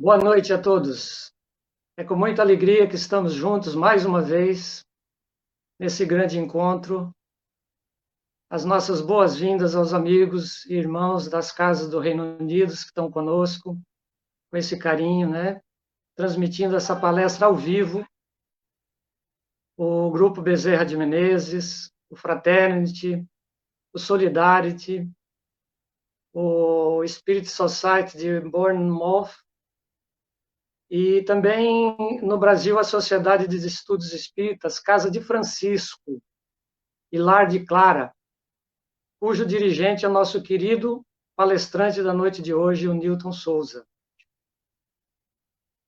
Boa noite a todos. É com muita alegria que estamos juntos mais uma vez nesse grande encontro. As nossas boas-vindas aos amigos e irmãos das casas do Reino Unido que estão conosco, com esse carinho, né? Transmitindo essa palestra ao vivo. O Grupo Bezerra de Menezes, o Fraternity, o Solidarity, o Spirit Society de Bournemouth, e também no Brasil a Sociedade de Estudos Espíritas Casa de Francisco e Lar de Clara, cujo dirigente é o nosso querido palestrante da noite de hoje, o Newton Souza.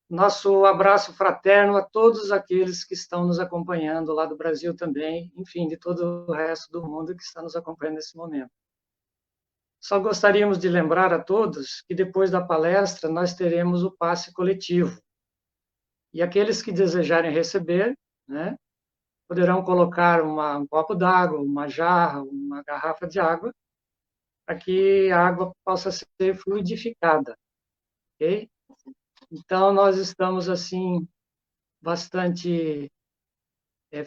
Nosso abraço fraterno a todos aqueles que estão nos acompanhando lá do Brasil também, enfim, de todo o resto do mundo que está nos acompanhando nesse momento. Só gostaríamos de lembrar a todos que depois da palestra nós teremos o passe coletivo. E aqueles que desejarem receber, né, poderão colocar um copo d'água, uma jarra, uma garrafa de água, para que a água possa ser fluidificada, ok? Então, nós estamos, assim, bastante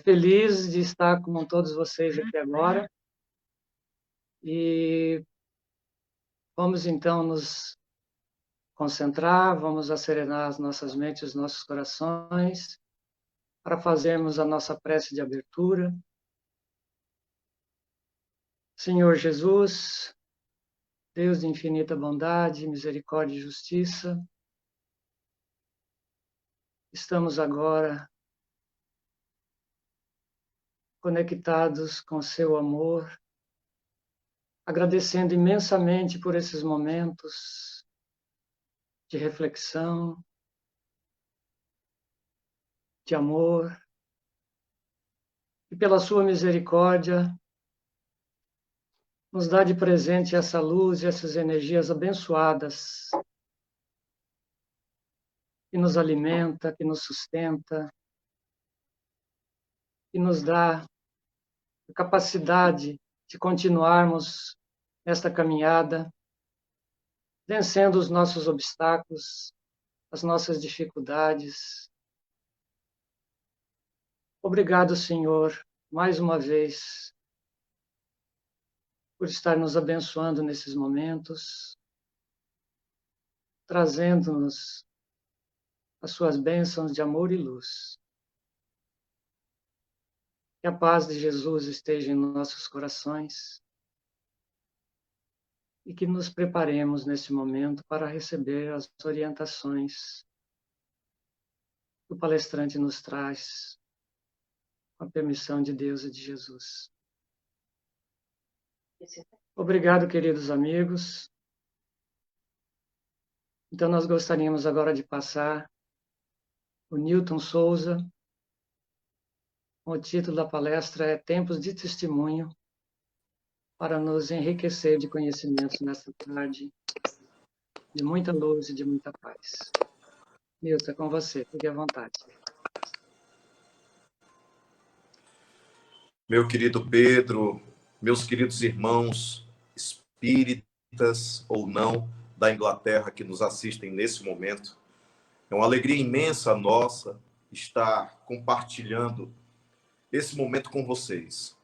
felizes de estar com todos vocês aqui agora. E vamos, então, nos concentrar, vamos acerenar as nossas mentes, os nossos corações, para fazermos a nossa prece de abertura. Senhor Jesus, Deus de infinita bondade, misericórdia e justiça, estamos agora conectados com seu amor, agradecendo imensamente por esses momentos de reflexão, de amor, e pela sua misericórdia nos dá de presente essa luz e essas energias abençoadas que nos alimenta, que nos sustenta, que nos dá a capacidade de continuarmos nesta caminhada, vencendo os nossos obstáculos, as nossas dificuldades. Obrigado, Senhor, mais uma vez, por estar nos abençoando nesses momentos, trazendo-nos as suas bênçãos de amor e luz. Que a paz de Jesus esteja em nossos corações e que nos preparemos nesse momento para receber as orientações que o palestrante nos traz, com a permissão de Deus e de Jesus. Obrigado, queridos amigos. Então, nós gostaríamos agora de passar o Newton Souza. O título da palestra é Tempos de Testemunho, para nos enriquecer de conhecimentos nesta tarde, de muita luz e de muita paz. Newton, é com você, fique à vontade. Meu querido Pedro, meus queridos irmãos espíritas ou não da Inglaterra que nos assistem nesse momento, é uma alegria imensa nossa estar compartilhando esse momento com vocês.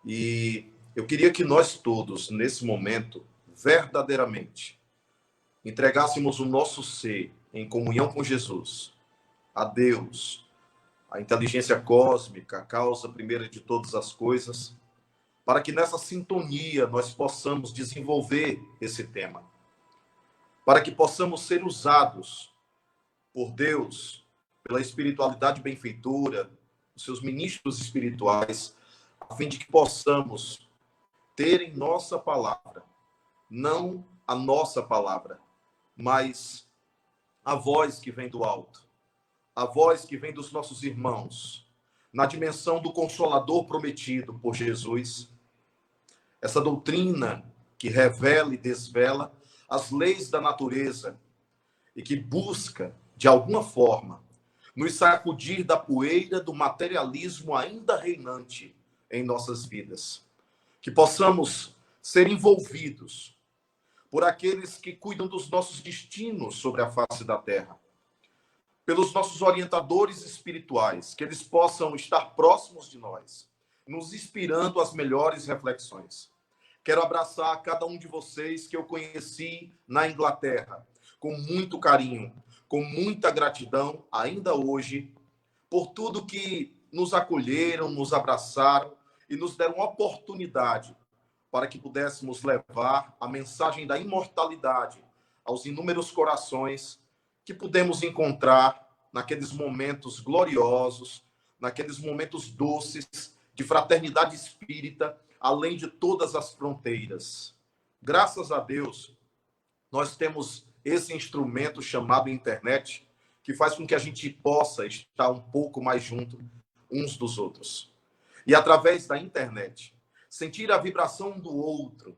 E eu queria que nós todos, nesse momento, verdadeiramente, entregássemos o nosso ser em comunhão com Jesus, a Deus, a inteligência cósmica, a causa primeira de todas as coisas, para que nessa sintonia nós possamos desenvolver esse tema, para que possamos ser usados por Deus, pela espiritualidade benfeitora, os seus ministros espirituais, a fim de que possamos ter em nossa palavra, não a nossa palavra, mas a voz que vem do alto, a voz que vem dos nossos irmãos, na dimensão do Consolador prometido por Jesus, essa doutrina que revela e desvela as leis da natureza e que busca, de alguma forma, nos sacudir da poeira do materialismo ainda reinante em nossas vidas. Que possamos ser envolvidos por aqueles que cuidam dos nossos destinos sobre a face da terra, pelos nossos orientadores espirituais, que eles possam estar próximos de nós, nos inspirando às melhores reflexões. Quero abraçar cada um de vocês que eu conheci na Inglaterra, com muito carinho, com muita gratidão, ainda hoje, por tudo que nos acolheram, nos abraçaram e nos deram oportunidade para que pudéssemos levar a mensagem da imortalidade aos inúmeros corações que pudemos encontrar naqueles momentos gloriosos, naqueles momentos doces de fraternidade espírita, além de todas as fronteiras. Graças a Deus, nós temos esse instrumento chamado internet, que faz com que a gente possa estar um pouco mais junto uns dos outros. E através da internet, sentir a vibração do outro,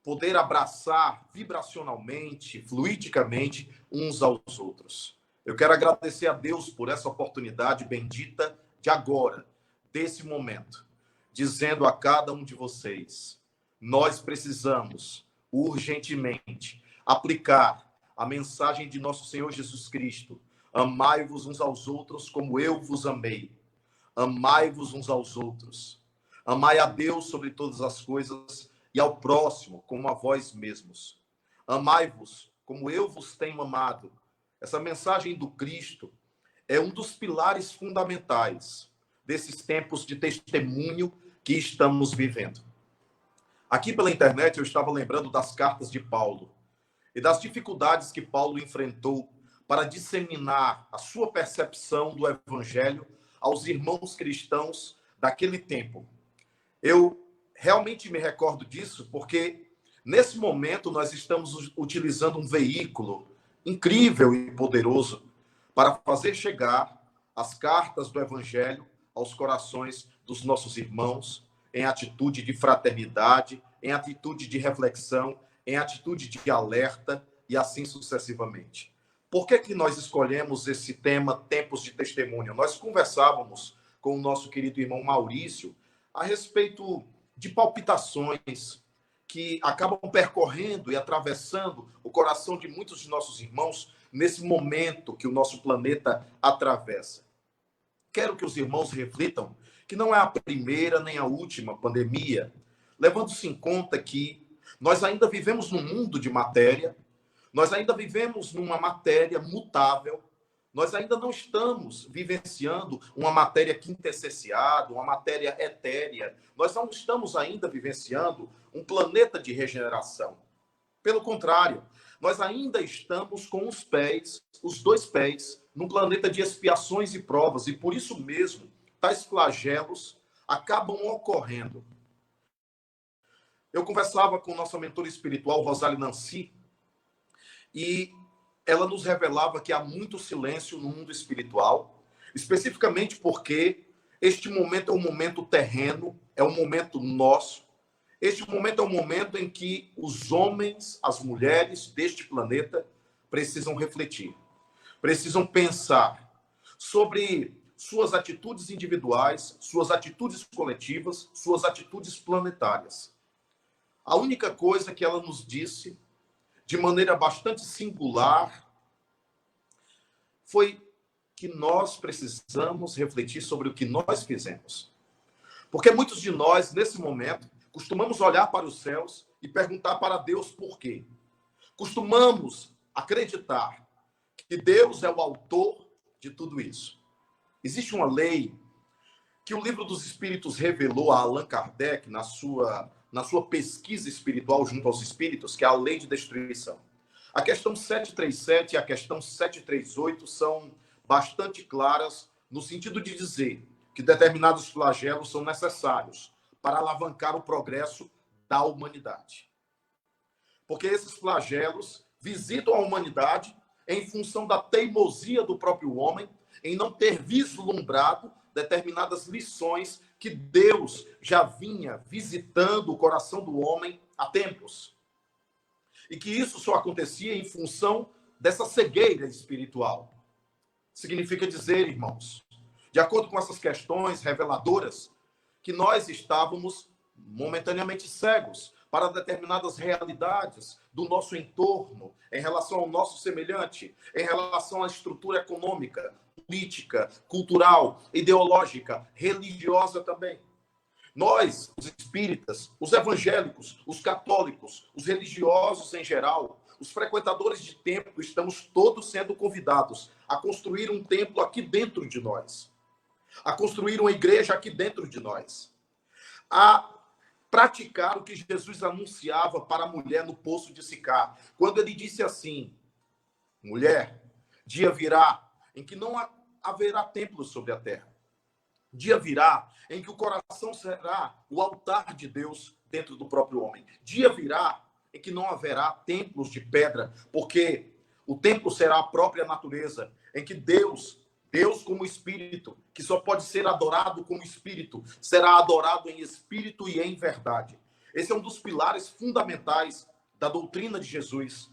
poder abraçar vibracionalmente, fluidicamente, uns aos outros. Eu quero agradecer a Deus por essa oportunidade bendita de agora, desse momento, dizendo a cada um de vocês, nós precisamos urgentemente aplicar a mensagem de nosso Senhor Jesus Cristo. Amai-vos uns aos outros como eu vos amei. Amai-vos uns aos outros. Amai a Deus sobre todas as coisas e ao próximo como a vós mesmos. Amai-vos como eu vos tenho amado. Essa mensagem do Cristo é um dos pilares fundamentais desses tempos de testemunho que estamos vivendo. Aqui pela internet eu estava lembrando das cartas de Paulo e das dificuldades que Paulo enfrentou para disseminar a sua percepção do evangelho aos irmãos cristãos daquele tempo. Eu realmente me recordo disso porque, nesse momento, nós estamos utilizando um veículo incrível e poderoso para fazer chegar as cartas do evangelho aos corações dos nossos irmãos em atitude de fraternidade, em atitude de reflexão, em atitude de alerta e assim sucessivamente. Por que nós escolhemos esse tema, tempos de testemunho? Nós conversávamos com o nosso querido irmão Maurício a respeito de palpitações que acabam percorrendo e atravessando o coração de muitos de nossos irmãos nesse momento que o nosso planeta atravessa. Quero que os irmãos reflitam que não é a primeira nem a última pandemia, levando-se em conta que nós ainda vivemos num mundo de matéria, nós ainda vivemos numa matéria mutável, nós ainda não estamos vivenciando uma matéria quintessenciada, uma matéria etérea, nós não estamos ainda vivenciando um planeta de regeneração. Pelo contrário, nós ainda estamos com os dois pés, num planeta de expiações e provas, e por isso mesmo, tais flagelos acabam ocorrendo. Eu conversava com nossa mentora espiritual, Rosália Nancy, e ela nos revelava que há muito silêncio no mundo espiritual, especificamente porque este momento é um momento terreno, é um momento nosso. Este momento é um momento em que os homens, as mulheres deste planeta precisam refletir, precisam pensar sobre suas atitudes individuais, suas atitudes coletivas, suas atitudes planetárias. A única coisa que ela nos disse, de maneira bastante singular, foi que nós precisamos refletir sobre o que nós fizemos. Porque muitos de nós, nesse momento, costumamos olhar para os céus e perguntar para Deus por quê. Costumamos acreditar que Deus é o autor de tudo isso. Existe uma lei que o Livro dos Espíritos revelou a Allan Kardec na sua pesquisa espiritual junto aos espíritos, que é a lei de destruição. A questão 737 e a questão 738 são bastante claras no sentido de dizer que determinados flagelos são necessários para alavancar o progresso da humanidade. Porque esses flagelos visitam a humanidade em função da teimosia do próprio homem em não ter vislumbrado determinadas lições que Deus já vinha visitando o coração do homem há tempos. E que isso só acontecia em função dessa cegueira espiritual. Significa dizer, irmãos, de acordo com essas questões reveladoras, que nós estávamos momentaneamente cegos para determinadas realidades do nosso entorno, em relação ao nosso semelhante, em relação à estrutura econômica, política, cultural, ideológica, religiosa também. Nós, os espíritas, os evangélicos, os católicos, os religiosos em geral, os frequentadores de templo, estamos todos sendo convidados a construir um templo aqui dentro de nós, a construir uma igreja aqui dentro de nós, a praticar o que Jesus anunciava para a mulher no poço de Sicar, quando ele disse assim: mulher, dia virá em que não haverá templo sobre a terra. Dia virá em que o coração será o altar de Deus dentro do próprio homem. Dia virá em que não haverá templos de pedra, porque o templo será a própria natureza, em que Deus como espírito, que só pode ser adorado como espírito, será adorado em espírito e em verdade. Esse é um dos pilares fundamentais da doutrina de Jesus,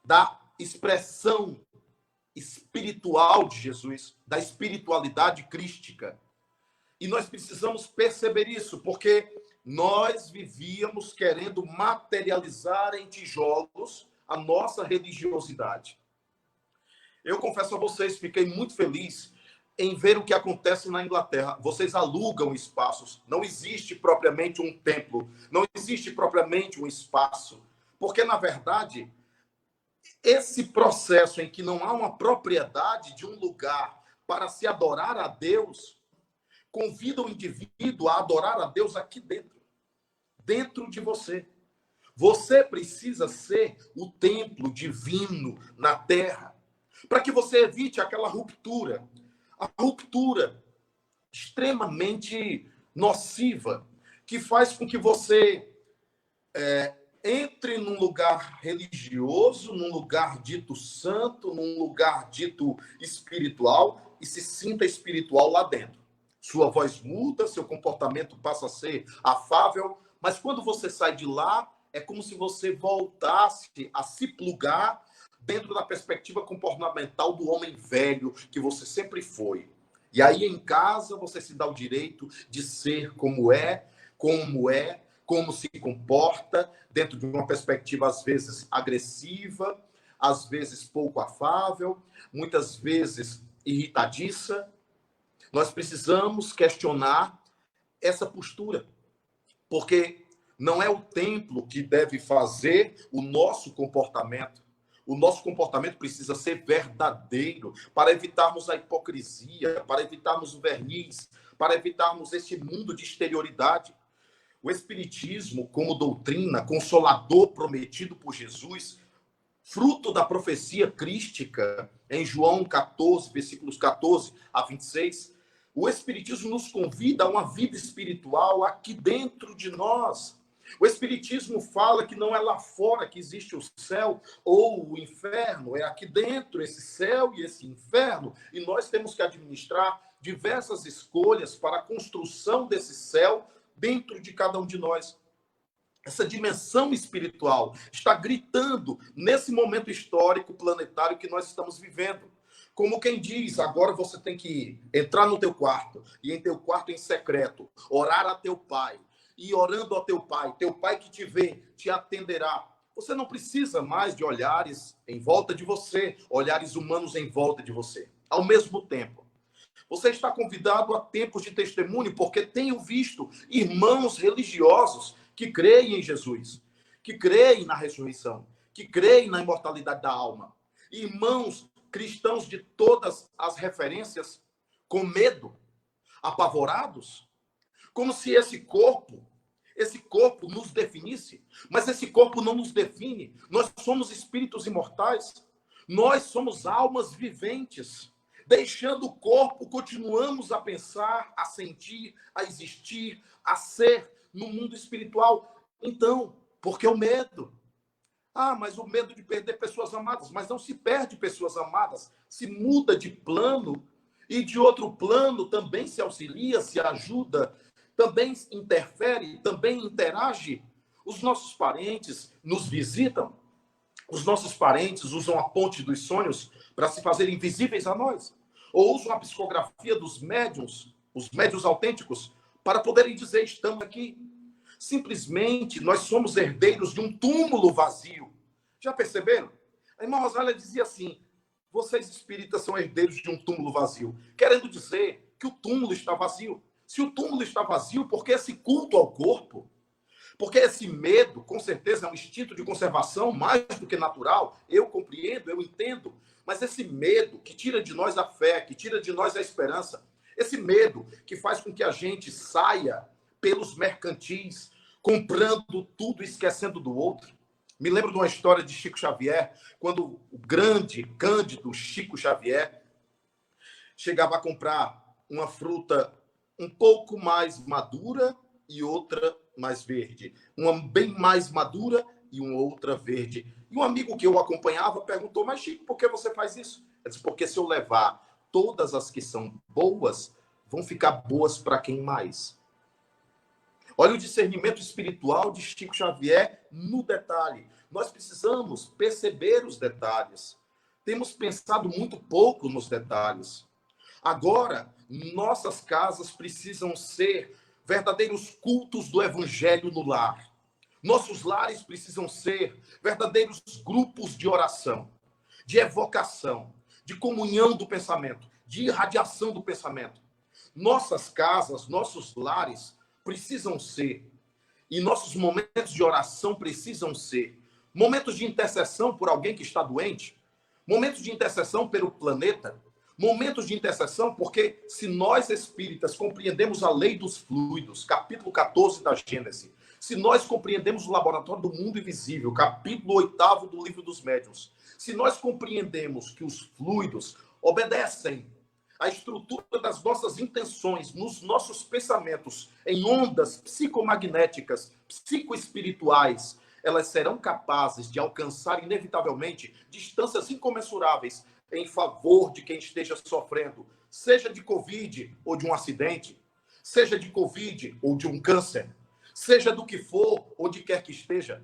da expressão espiritual de Jesus, da espiritualidade crística. E nós precisamos perceber isso, porque nós vivíamos querendo materializar em tijolos a nossa religiosidade. Eu confesso a vocês, fiquei muito feliz em ver o que acontece na Inglaterra. Vocês alugam espaços, não existe propriamente um templo, não existe propriamente um espaço, porque, na verdade, esse processo em que não há uma propriedade de um lugar para se adorar a Deus, convida o indivíduo a adorar a Deus aqui dentro de você. Você precisa ser o templo divino na terra, para que você evite aquela ruptura, a ruptura extremamente nociva, que faz com que você entre num lugar religioso, num lugar dito santo, num lugar dito espiritual, e se sinta espiritual lá dentro. Sua voz muda, seu comportamento passa a ser afável, mas quando você sai de lá, é como se você voltasse a se plugar dentro da perspectiva comportamental do homem velho que você sempre foi. E aí, em casa, você se dá o direito de ser como se comporta, dentro de uma perspectiva, às vezes, agressiva, às vezes pouco afável, muitas vezes irritadiça. Nós precisamos questionar essa postura, porque não é o templo que deve fazer o nosso comportamento. O nosso comportamento precisa ser verdadeiro para evitarmos a hipocrisia, para evitarmos o verniz, para evitarmos esse mundo de exterioridade. O Espiritismo, como doutrina, consolador prometido por Jesus, fruto da profecia crística, em João 14, versículos 14 a 26, o Espiritismo nos convida a uma vida espiritual aqui dentro de nós. O Espiritismo fala que não é lá fora que existe o céu ou o inferno, é aqui dentro esse céu e esse inferno, e nós temos que administrar diversas escolhas para a construção desse céu dentro de cada um de nós. Essa dimensão espiritual está gritando nesse momento histórico planetário que nós estamos vivendo. Como quem diz, agora você tem que entrar no teu quarto, e em teu quarto em secreto, orar a teu pai, e orando a teu pai que te vê, te atenderá. Você não precisa mais de olhares em volta de você, olhares humanos em volta de você. Ao mesmo tempo, você está convidado a tempos de testemunho, porque tenho visto irmãos religiosos que creem em Jesus, que creem na ressurreição, que creem na imortalidade da alma. Irmãos cristãos de todas as referências, com medo, apavorados, como se esse corpo nos definisse, mas esse corpo não nos define. Nós somos espíritos imortais, nós somos almas viventes. Deixando o corpo, continuamos a pensar, a sentir, a existir, a ser no mundo espiritual. Então, por que o medo? Mas o medo de perder pessoas amadas. Mas não se perde pessoas amadas, se muda de plano, e de outro plano também se auxilia, se ajuda, também interfere, também interage. Os nossos parentes nos visitam, os nossos parentes usam a ponte dos sonhos para se fazerem invisíveis a nós, ou usam a psicografia dos médiuns, os médiuns autênticos, para poderem dizer, estamos aqui. Simplesmente nós somos herdeiros de um túmulo vazio. Já perceberam? A irmã Rosália dizia assim: vocês espíritas são herdeiros de um túmulo vazio. Querendo dizer que o túmulo está vazio. Se o túmulo está vazio, por que esse culto ao corpo? Porque esse medo, com certeza, é um instinto de conservação mais do que natural. Eu compreendo, eu entendo. Mas esse medo que tira de nós a fé, que tira de nós a esperança, esse medo que faz com que a gente saia pelos mercantis, comprando tudo e esquecendo do outro. Me lembro de uma história de Chico Xavier, quando o grande, cândido Chico Xavier chegava a comprar uma fruta um pouco mais madura e outra mais verde. Uma bem mais madura e uma outra verde. E um amigo que eu acompanhava perguntou: mas Chico, por que você faz isso? Eu disse: porque se eu levar todas as que são boas, vão ficar boas para quem mais? Olha o discernimento espiritual de Chico Xavier no detalhe. Nós precisamos perceber os detalhes. Temos pensado muito pouco nos detalhes. Agora, nossas casas precisam ser verdadeiros cultos do evangelho no lar. Nossos lares precisam ser verdadeiros grupos de oração, de evocação, de comunhão do pensamento, de irradiação do pensamento. Nossas casas, nossos lares precisam ser, e nossos momentos de oração precisam ser, momentos de intercessão por alguém que está doente, momentos de intercessão pelo planeta, momentos de intercessão, porque se nós espíritas compreendemos a lei dos fluidos, capítulo 14 da Gênesis, se nós compreendemos o laboratório do mundo invisível, capítulo 8º do livro dos médiuns, se nós compreendemos que os fluidos obedecem à estrutura das nossas intenções, nos nossos pensamentos, em ondas psicomagnéticas, psicoespirituais, elas serão capazes de alcançar inevitavelmente distâncias incomensuráveis em favor de quem esteja sofrendo, seja de Covid ou de um acidente, seja de Covid ou de um câncer, seja do que for, onde quer que esteja.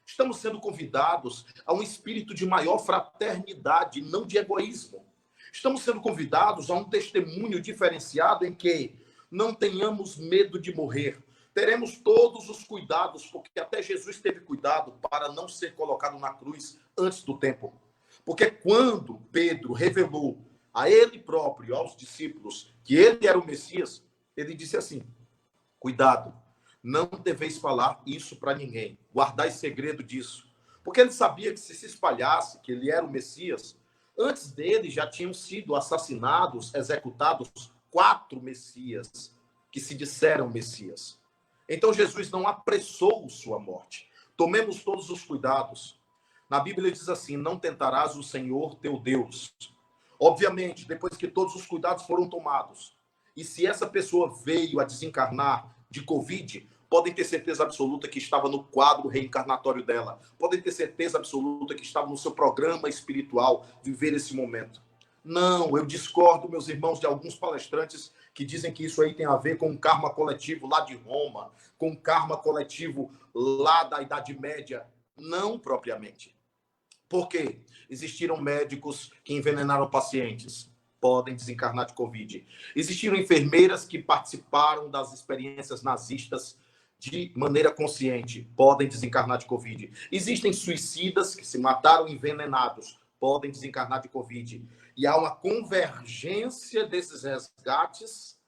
Estamos sendo convidados a um espírito de maior fraternidade, não de egoísmo. Estamos sendo convidados a um testemunho diferenciado em que não tenhamos medo de morrer. Teremos todos os cuidados, porque até Jesus teve cuidado para não ser colocado na cruz antes do tempo. Porque quando Pedro revelou a ele próprio, aos discípulos, que ele era o Messias, ele disse assim: cuidado, não deveis falar isso para ninguém, guardai segredo disso. Porque ele sabia que se espalhasse que ele era o Messias, antes dele já tinham sido assassinados, executados 4 Messias que se disseram Messias. Então Jesus não apressou sua morte. Tomemos todos os cuidados. Na Bíblia diz assim: não tentarás o Senhor teu Deus. Obviamente, depois que todos os cuidados foram tomados, e se essa pessoa veio a desencarnar de Covid, podem ter certeza absoluta que estava no quadro reencarnatório dela. Podem ter certeza absoluta que estava no seu programa espiritual viver esse momento. Não, eu discordo, meus irmãos, de alguns palestrantes que dizem que isso aí tem a ver com o karma coletivo lá de Roma, com o karma coletivo lá da Idade Média. Não propriamente. Por quê? Existiram médicos que envenenaram pacientes, podem desencarnar de Covid. Existiram enfermeiras que participaram das experiências nazistas de maneira consciente, podem desencarnar de Covid. Existem suicidas que se mataram envenenados, podem desencarnar de Covid. E há uma convergência desses resgates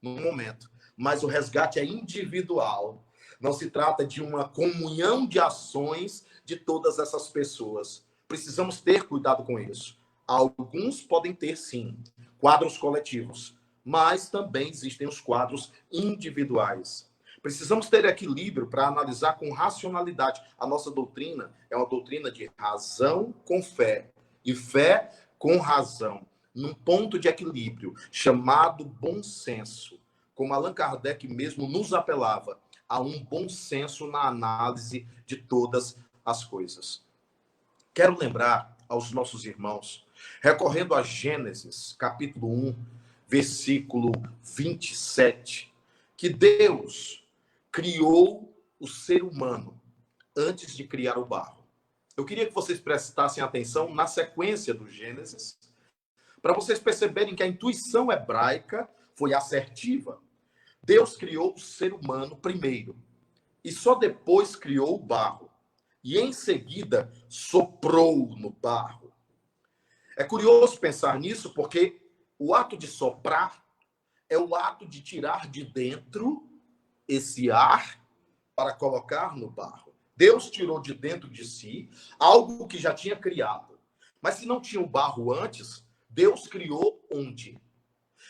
no momento. Mas o resgate é individual. Não se trata de uma comunhão de ações de todas essas pessoas. Precisamos ter cuidado com isso. Alguns podem ter, sim, quadros coletivos, mas também existem os quadros individuais. Precisamos ter equilíbrio para analisar com racionalidade. A nossa doutrina é uma doutrina de razão com fé e fé com razão, num ponto de equilíbrio chamado bom senso, como Allan Kardec mesmo nos apelava a um bom senso na análise de todas as coisas. Quero lembrar aos nossos irmãos, recorrendo a Gênesis, capítulo 1, versículo 27, que Deus criou o ser humano antes de criar o barro. Eu queria que vocês prestassem atenção na sequência do Gênesis, para vocês perceberem que a intuição hebraica foi assertiva. Deus criou o ser humano primeiro. e só depois criou o barro. E em seguida soprou no barro. É curioso pensar nisso, porque o ato de soprar é o ato de tirar de dentro esse ar para colocar no barro. Deus tirou de dentro de si algo que já tinha criado. Mas se não tinha o barro antes, Deus criou onde?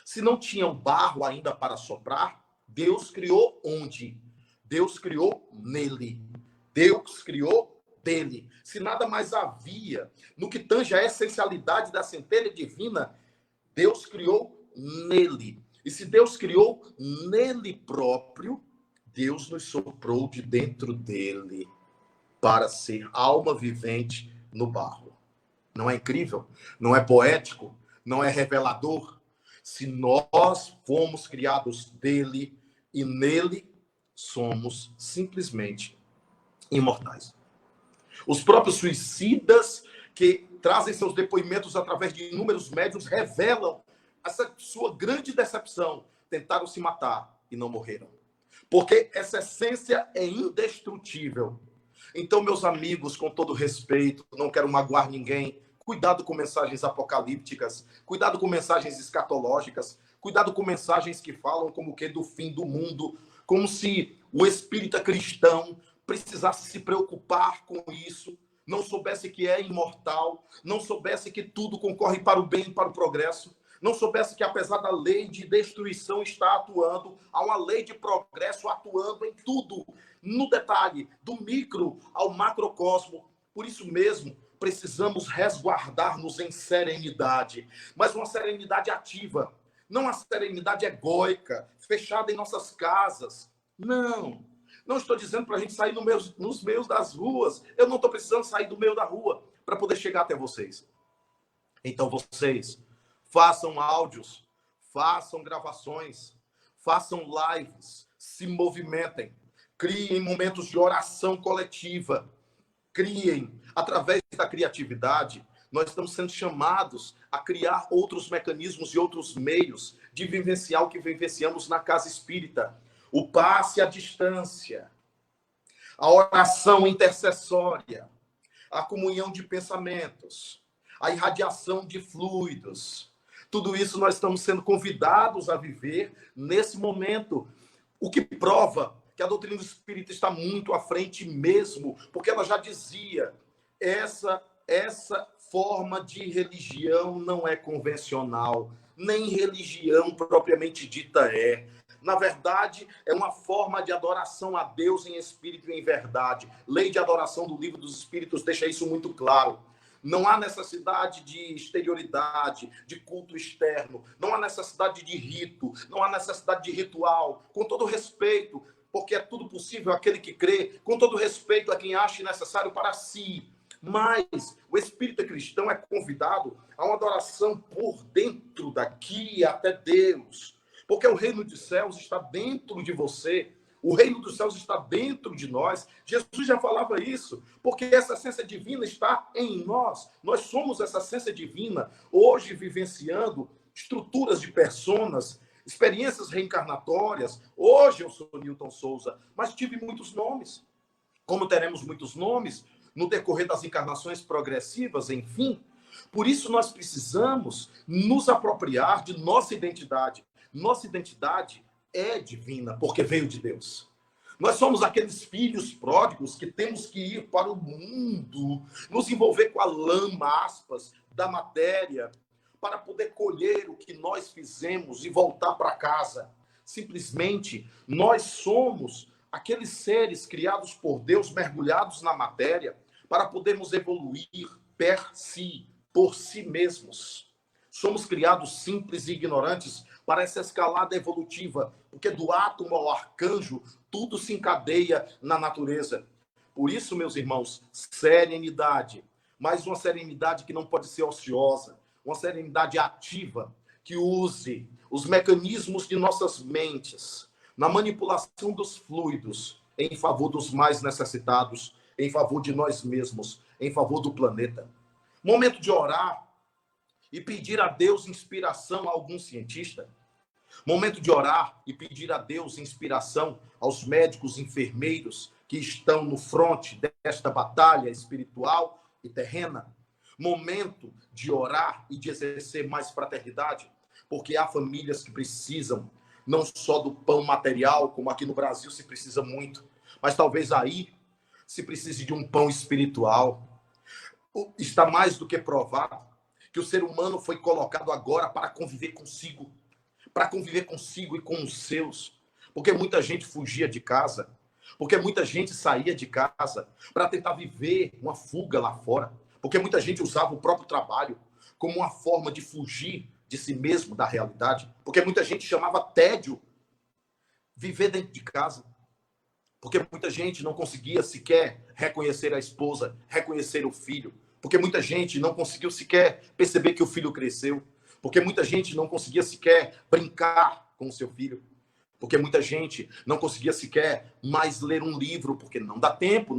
Se não tinha o barro ainda para soprar, Deus criou onde? Deus criou nele. Deus criou dele. Se nada mais havia no que tange a essencialidade da centelha divina, Deus criou nele. E se Deus criou nele próprio, Deus nos soprou de dentro dele para ser alma vivente no barro. Não é incrível? Não é poético? Não é revelador? Se nós fomos criados dele e nele, somos simplesmente imortais. Os próprios suicidas que trazem seus depoimentos através de inúmeros médiuns revelam essa sua grande decepção. Tentaram se matar e não morreram. Porque essa essência é indestrutível. Então, meus amigos, com todo respeito, não quero magoar ninguém, cuidado com mensagens apocalípticas, cuidado com mensagens escatológicas, cuidado com mensagens que falam como que do fim do mundo, como se o espírita cristão precisasse se preocupar com isso, não soubesse que é imortal, não soubesse que tudo concorre para o bem e para o progresso, não soubesse que apesar da lei de destruição estar atuando, há uma lei de progresso atuando em tudo, no detalhe, do micro ao macrocosmo. Por isso mesmo, precisamos resguardar-nos em serenidade, mas uma serenidade ativa, não a serenidade egóica, fechada em nossas casas. Não estou dizendo para a gente sair nos meios das ruas. Eu não estou precisando sair do meio da rua para poder chegar até vocês. Então vocês façam áudios, façam gravações, façam lives, se movimentem, criem momentos de oração coletiva, criem, através da criatividade, nós estamos sendo chamados a criar outros mecanismos e outros meios de vivenciar o que vivenciamos na casa espírita. O passe à distância, a oração intercessória, a comunhão de pensamentos, a irradiação de fluidos. Tudo isso nós estamos sendo convidados a viver nesse momento, o que prova que a doutrina do Espírito está muito à frente mesmo, porque ela já dizia, essa forma de religião não é convencional, nem religião propriamente dita é. Na verdade, é uma forma de adoração a Deus em espírito e em verdade. Lei de adoração do Livro dos Espíritos deixa isso muito claro. Não há necessidade de exterioridade, de culto externo. Não há necessidade de rito. Não há necessidade de ritual. Com todo respeito, porque é tudo possível aquele que crê. Com todo respeito a quem acha necessário para si. Mas o espírita cristão é convidado a uma adoração por dentro daqui até Deus. Porque o reino dos céus está dentro de você. O reino dos céus está dentro de nós. Jesus já falava isso, porque essa essência divina está em nós. Nós somos essa essência divina, hoje vivenciando estruturas de personas, experiências reencarnatórias. Hoje eu sou Newton Souza, mas tive muitos nomes. Como teremos muitos nomes no decorrer das encarnações progressivas, enfim. Por isso nós precisamos nos apropriar de nossa identidade. Nossa identidade é divina, porque veio de Deus. Nós somos aqueles filhos pródigos que temos que ir para o mundo, nos envolver com a lama, aspas, da matéria, para poder colher o que nós fizemos e voltar para casa. Simplesmente, nós somos aqueles seres criados por Deus, mergulhados na matéria, para podermos evoluir por si mesmos. Somos criados simples e ignorantes para essa escalada evolutiva, porque do átomo ao arcanjo, tudo se encadeia na natureza. Por isso, meus irmãos, serenidade, mas uma serenidade que não pode ser ociosa, uma serenidade ativa, que use os mecanismos de nossas mentes na manipulação dos fluidos em favor dos mais necessitados, em favor de nós mesmos, em favor do planeta. Momento de orar e pedir a Deus inspiração a algum cientista. Momento de orar e pedir a Deus inspiração aos médicos e enfermeiros que estão no fronte desta batalha espiritual e terrena. Momento de orar e de exercer mais fraternidade, porque há famílias que precisam não só do pão material, como aqui no Brasil se precisa muito, mas talvez aí se precise de um pão espiritual. Está mais do que provado que o ser humano foi colocado agora para conviver consigo e com os seus. Porque muita gente fugia de casa, porque muita gente saía de casa para tentar viver uma fuga lá fora, porque muita gente usava o próprio trabalho como uma forma de fugir de si mesmo, da realidade, porque muita gente chamava tédio viver dentro de casa, porque muita gente não conseguia sequer reconhecer a esposa, reconhecer o filho, porque muita gente não conseguiu sequer perceber que o filho cresceu, porque muita gente não conseguia sequer brincar com o seu filho, porque muita gente não conseguia sequer mais ler um livro, porque não dá tempo,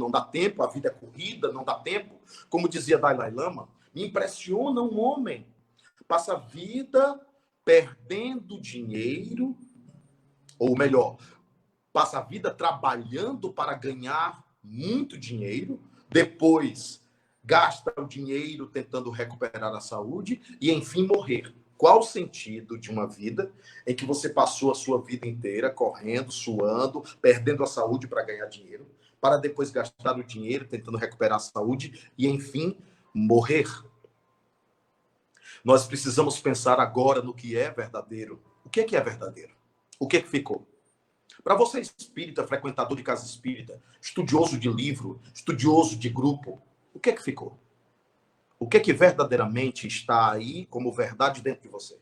a vida é corrida, não dá tempo. Como dizia Dalai Lama, me impressiona um homem, passa a vida perdendo dinheiro, ou melhor, passa a vida trabalhando para ganhar muito dinheiro, depois gasta o dinheiro tentando recuperar a saúde e, enfim, morrer. Qual o sentido de uma vida em que você passou a sua vida inteira correndo, suando, perdendo a saúde para ganhar dinheiro, para depois gastar o dinheiro tentando recuperar a saúde e, enfim, morrer? Nós precisamos pensar agora no que é verdadeiro. O que é verdadeiro? O que ficou? Para você espírita, frequentador de casa espírita, estudioso de livro, estudioso de grupo, o que ficou? O que verdadeiramente está aí como verdade dentro de você?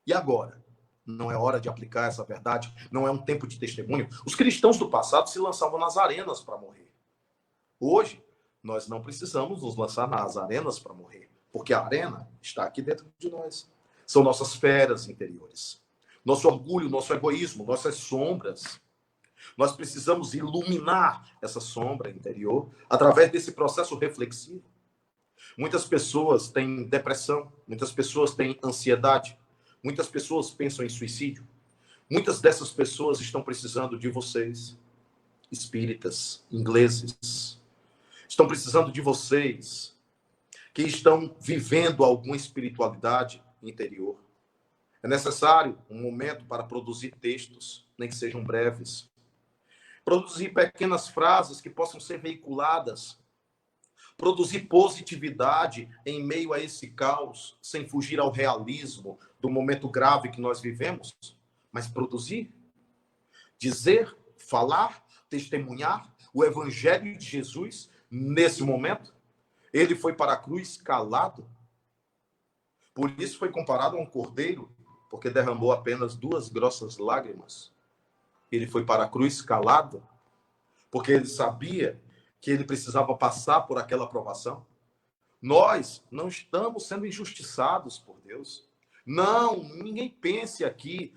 E agora? Não é hora de aplicar essa verdade? Não é um tempo de testemunho? Os cristãos do passado se lançavam nas arenas para morrer. Hoje, nós não precisamos nos lançar nas arenas para morrer, porque a arena está aqui dentro de nós. São nossas feras interiores. Nosso orgulho, nosso egoísmo, nossas sombras. Nós precisamos iluminar essa sombra interior através desse processo reflexivo. Muitas pessoas têm depressão, muitas pessoas têm ansiedade, muitas pessoas pensam em suicídio. Muitas dessas pessoas estão precisando de vocês, espíritas, ingleses. Estão precisando de vocês que estão vivendo alguma espiritualidade interior. É necessário um momento para produzir textos, nem que sejam breves. Produzir pequenas frases que possam ser veiculadas. Produzir positividade em meio a esse caos, sem fugir ao realismo do momento grave que nós vivemos. Mas produzir, dizer, falar, testemunhar o Evangelho de Jesus nesse momento. Ele foi para a cruz calado. Por isso foi comparado a um cordeiro, porque derramou apenas 2 grossas lágrimas. Ele foi para a cruz calado, porque ele sabia que ele precisava passar por aquela provação. Nós não estamos sendo injustiçados por Deus. Não, ninguém pense aqui,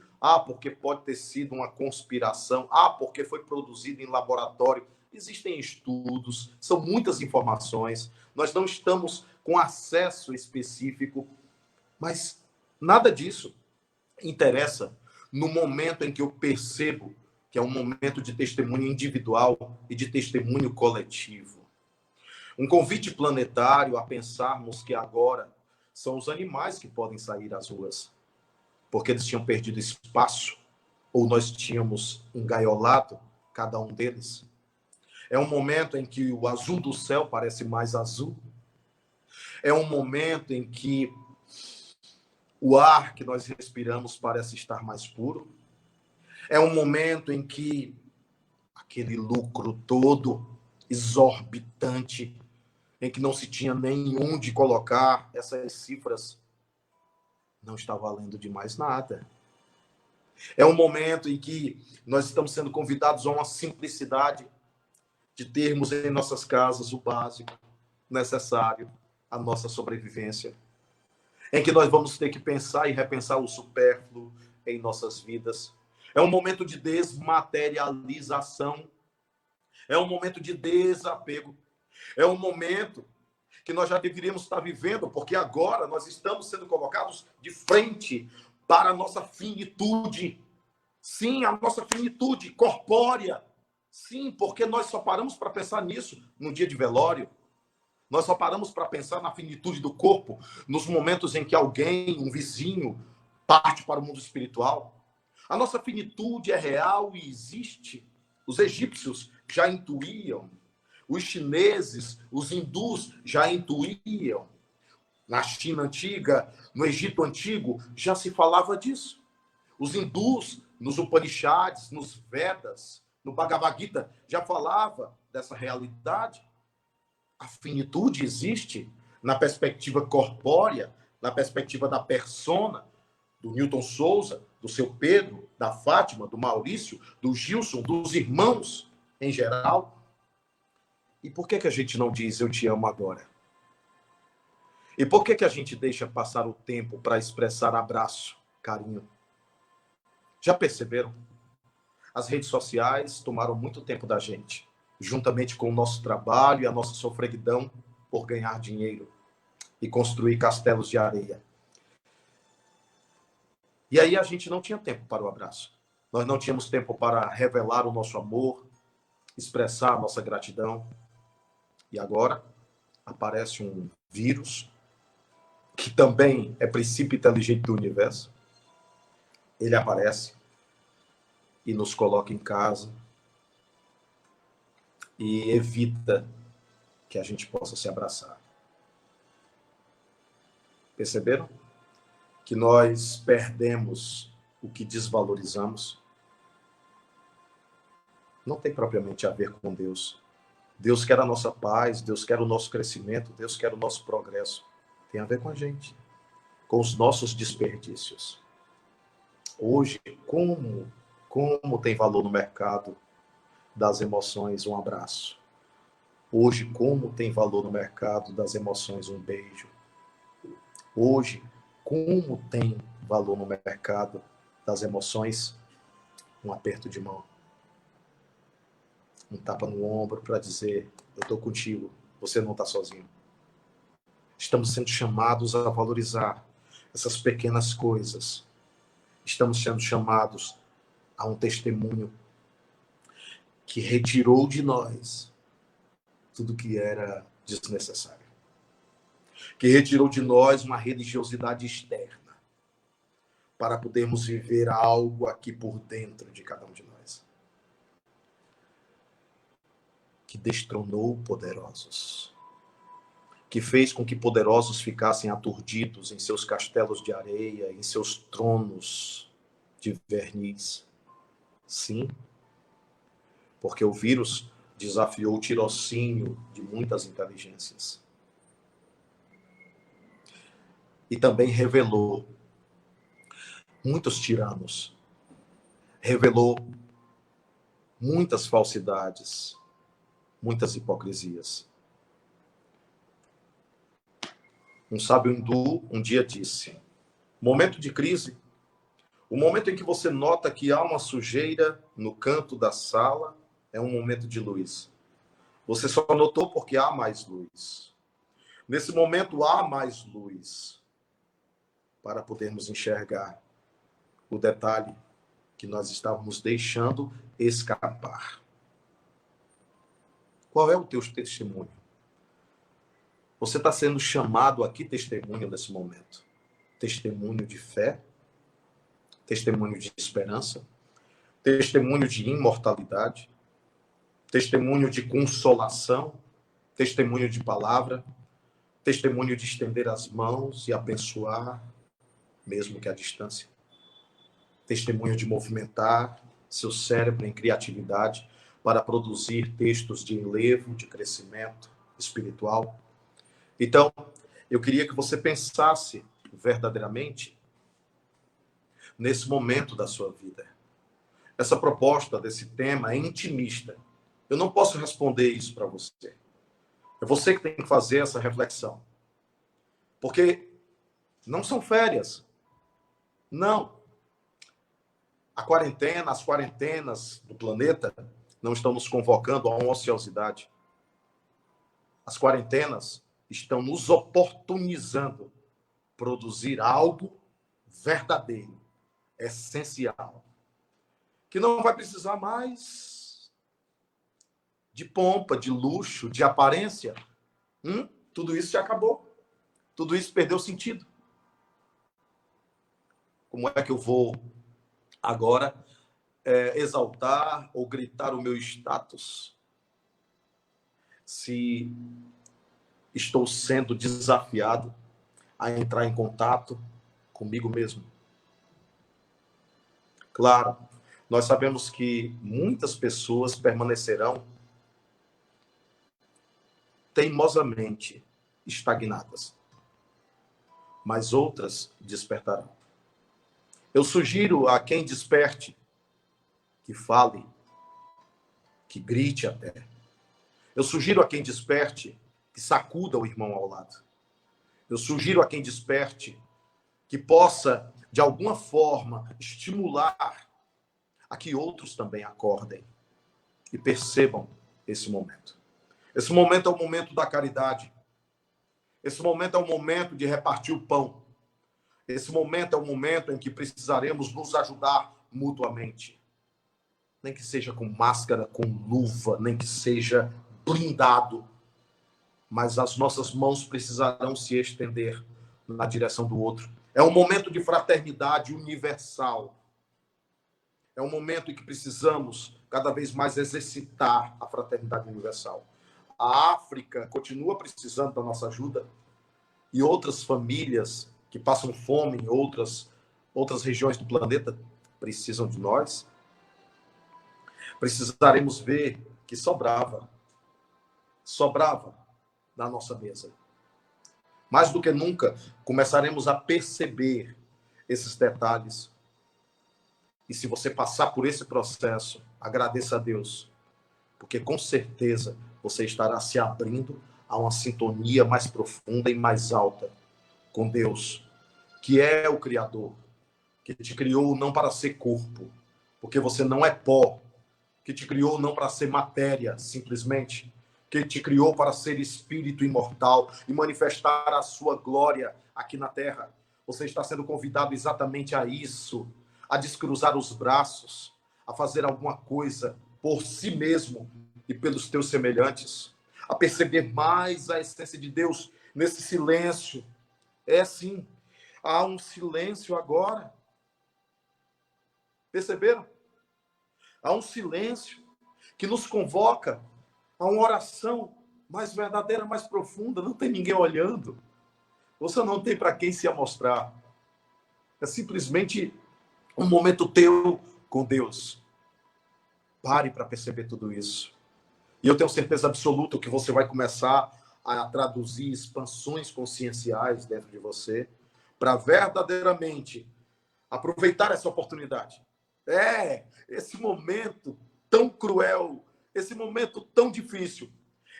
porque pode ter sido uma conspiração, porque foi produzido em laboratório. Existem estudos, são muitas informações. Nós não estamos com acesso específico, mas nada disso interessa no momento em que eu percebo que é um momento de testemunho individual e de testemunho coletivo. Um convite planetário a pensarmos que agora são os animais que podem sair às ruas, porque eles tinham perdido espaço, ou nós tínhamos engaiolado cada um deles. É um momento em que o azul do céu parece mais azul. É um momento em que o ar que nós respiramos parece estar mais puro. É um momento em que aquele lucro todo exorbitante, em que não se tinha nenhum de colocar essas cifras, não está valendo de mais nada. É um momento em que nós estamos sendo convidados a uma simplicidade de termos em nossas casas o básico necessário à nossa sobrevivência, em que nós vamos ter que pensar e repensar o supérfluo em nossas vidas. É um momento de desmaterialização. É um momento de desapego. É um momento que nós já deveríamos estar vivendo, porque agora nós estamos sendo colocados de frente para a nossa finitude. Sim, a nossa finitude corpórea. Sim, porque nós só paramos para pensar nisso no dia de velório. Nós só paramos para pensar na finitude do corpo nos momentos em que alguém, um vizinho, parte para o mundo espiritual. A nossa finitude é real e existe. Os egípcios já intuíam. Os chineses, os hindus já intuíam. Na China antiga, no Egito antigo, já se falava disso. Os hindus, nos Upanishads, nos Vedas, no Bhagavad Gita, já falava dessa realidade. A finitude existe na perspectiva corpórea, na perspectiva da persona, do Newton Souza, do seu Pedro, da Fátima, do Maurício, do Gilson, dos irmãos em geral. E por que a gente não diz eu te amo agora? E por que a gente deixa passar o tempo para expressar abraço, carinho? Já perceberam? As redes sociais tomaram muito tempo da gente, juntamente com o nosso trabalho e a nossa sofreguidão por ganhar dinheiro e construir castelos de areia. E aí a gente não tinha tempo para o abraço. Nós não tínhamos tempo para revelar o nosso amor, expressar a nossa gratidão. E agora aparece um vírus, que também é princípio inteligente do universo. Ele aparece e nos coloca em casa e evita que a gente possa se abraçar. Perceberam? Que nós perdemos o que desvalorizamos. Não tem propriamente a ver com Deus. Deus quer a nossa paz, Deus quer o nosso crescimento, Deus quer o nosso progresso. Tem a ver com a gente, com os nossos desperdícios. Hoje, como tem valor no mercado das emoções um abraço? Hoje, como tem valor no mercado das emoções um beijo? Hoje, como tem valor no mercado das emoções um aperto de mão? Um tapa no ombro para dizer, eu estou contigo, você não está sozinho. Estamos sendo chamados a valorizar essas pequenas coisas. Estamos sendo chamados a um testemunho que retirou de nós tudo que era desnecessário. Que retirou de nós uma religiosidade externa para podermos viver algo aqui por dentro de cada um de nós. Que destronou poderosos. Que fez com que poderosos ficassem aturdidos em seus castelos de areia, em seus tronos de verniz. Sim, porque o vírus desafiou o tirocínio de muitas inteligências. E também revelou muitos tiranos, revelou muitas falsidades, muitas hipocrisias. Um sábio hindu um dia disse, momento de crise, o momento em que você nota que há uma sujeira no canto da sala, é um momento de luz. Você só notou porque há mais luz. Nesse momento há mais luz para podermos enxergar o detalhe que nós estávamos deixando escapar. Qual é o teu testemunho? Você está sendo chamado aqui testemunho nesse momento. Testemunho de fé, testemunho de esperança, testemunho de imortalidade, testemunho de consolação, testemunho de palavra, testemunho de estender as mãos e abençoar, mesmo que à distância. Testemunho de movimentar seu cérebro em criatividade para produzir textos de enlevo, de crescimento espiritual. Então, eu queria que você pensasse verdadeiramente nesse momento da sua vida. Essa proposta desse tema é intimista. Eu não posso responder isso para você. É você que tem que fazer essa reflexão. Porque não são férias. Não. As quarentenas do planeta não estão nos convocando a uma ociosidade. As quarentenas estão nos oportunizando produzir algo verdadeiro, essencial, que não vai precisar mais de pompa, de luxo, de aparência. Tudo isso já acabou. Tudo isso perdeu sentido. Como é que eu vou agora exaltar ou gritar o meu status se estou sendo desafiado a entrar em contato comigo mesmo? Claro, nós sabemos que muitas pessoas permanecerão teimosamente estagnadas, mas outras despertarão. Eu sugiro a quem desperte que fale, que grite até. Eu sugiro a quem desperte que sacuda o irmão ao lado. Eu sugiro a quem desperte que possa, de alguma forma, estimular a que outros também acordem e percebam esse momento. Esse momento é o momento da caridade. Esse momento é o momento de repartir o pão. Esse momento é o momento em que precisaremos nos ajudar mutuamente. Nem que seja com máscara, com luva, nem que seja blindado. Mas as nossas mãos precisarão se estender na direção do outro. É um momento de fraternidade universal. É um momento em que precisamos cada vez mais exercitar a fraternidade universal. A África continua precisando da nossa ajuda e outras famílias que passam fome em outras regiões do planeta precisam de nós. Precisaremos ver que sobrava na nossa mesa. Mais do que nunca, começaremos a perceber esses detalhes. E se você passar por esse processo, agradeça a Deus, porque com certeza você estará se abrindo a uma sintonia mais profunda e mais alta com Deus, que é o Criador, que te criou não para ser corpo, porque você não é pó, que te criou não para ser matéria, simplesmente, que te criou para ser espírito imortal e manifestar a sua glória aqui na terra. Você está sendo convidado exatamente a isso, a descruzar os braços, a fazer alguma coisa por si mesmo e pelos teus semelhantes, a perceber mais a essência de Deus nesse silêncio. É sim, há um silêncio agora. Perceberam? Há um silêncio que nos convoca a uma oração mais verdadeira, mais profunda. Não tem ninguém olhando. Você não tem para quem se amostrar. É simplesmente um momento teu com Deus. Pare para perceber tudo isso. E eu tenho certeza absoluta que você vai começar a traduzir expansões conscienciais dentro de você para verdadeiramente aproveitar essa oportunidade. Esse momento tão cruel, esse momento tão difícil,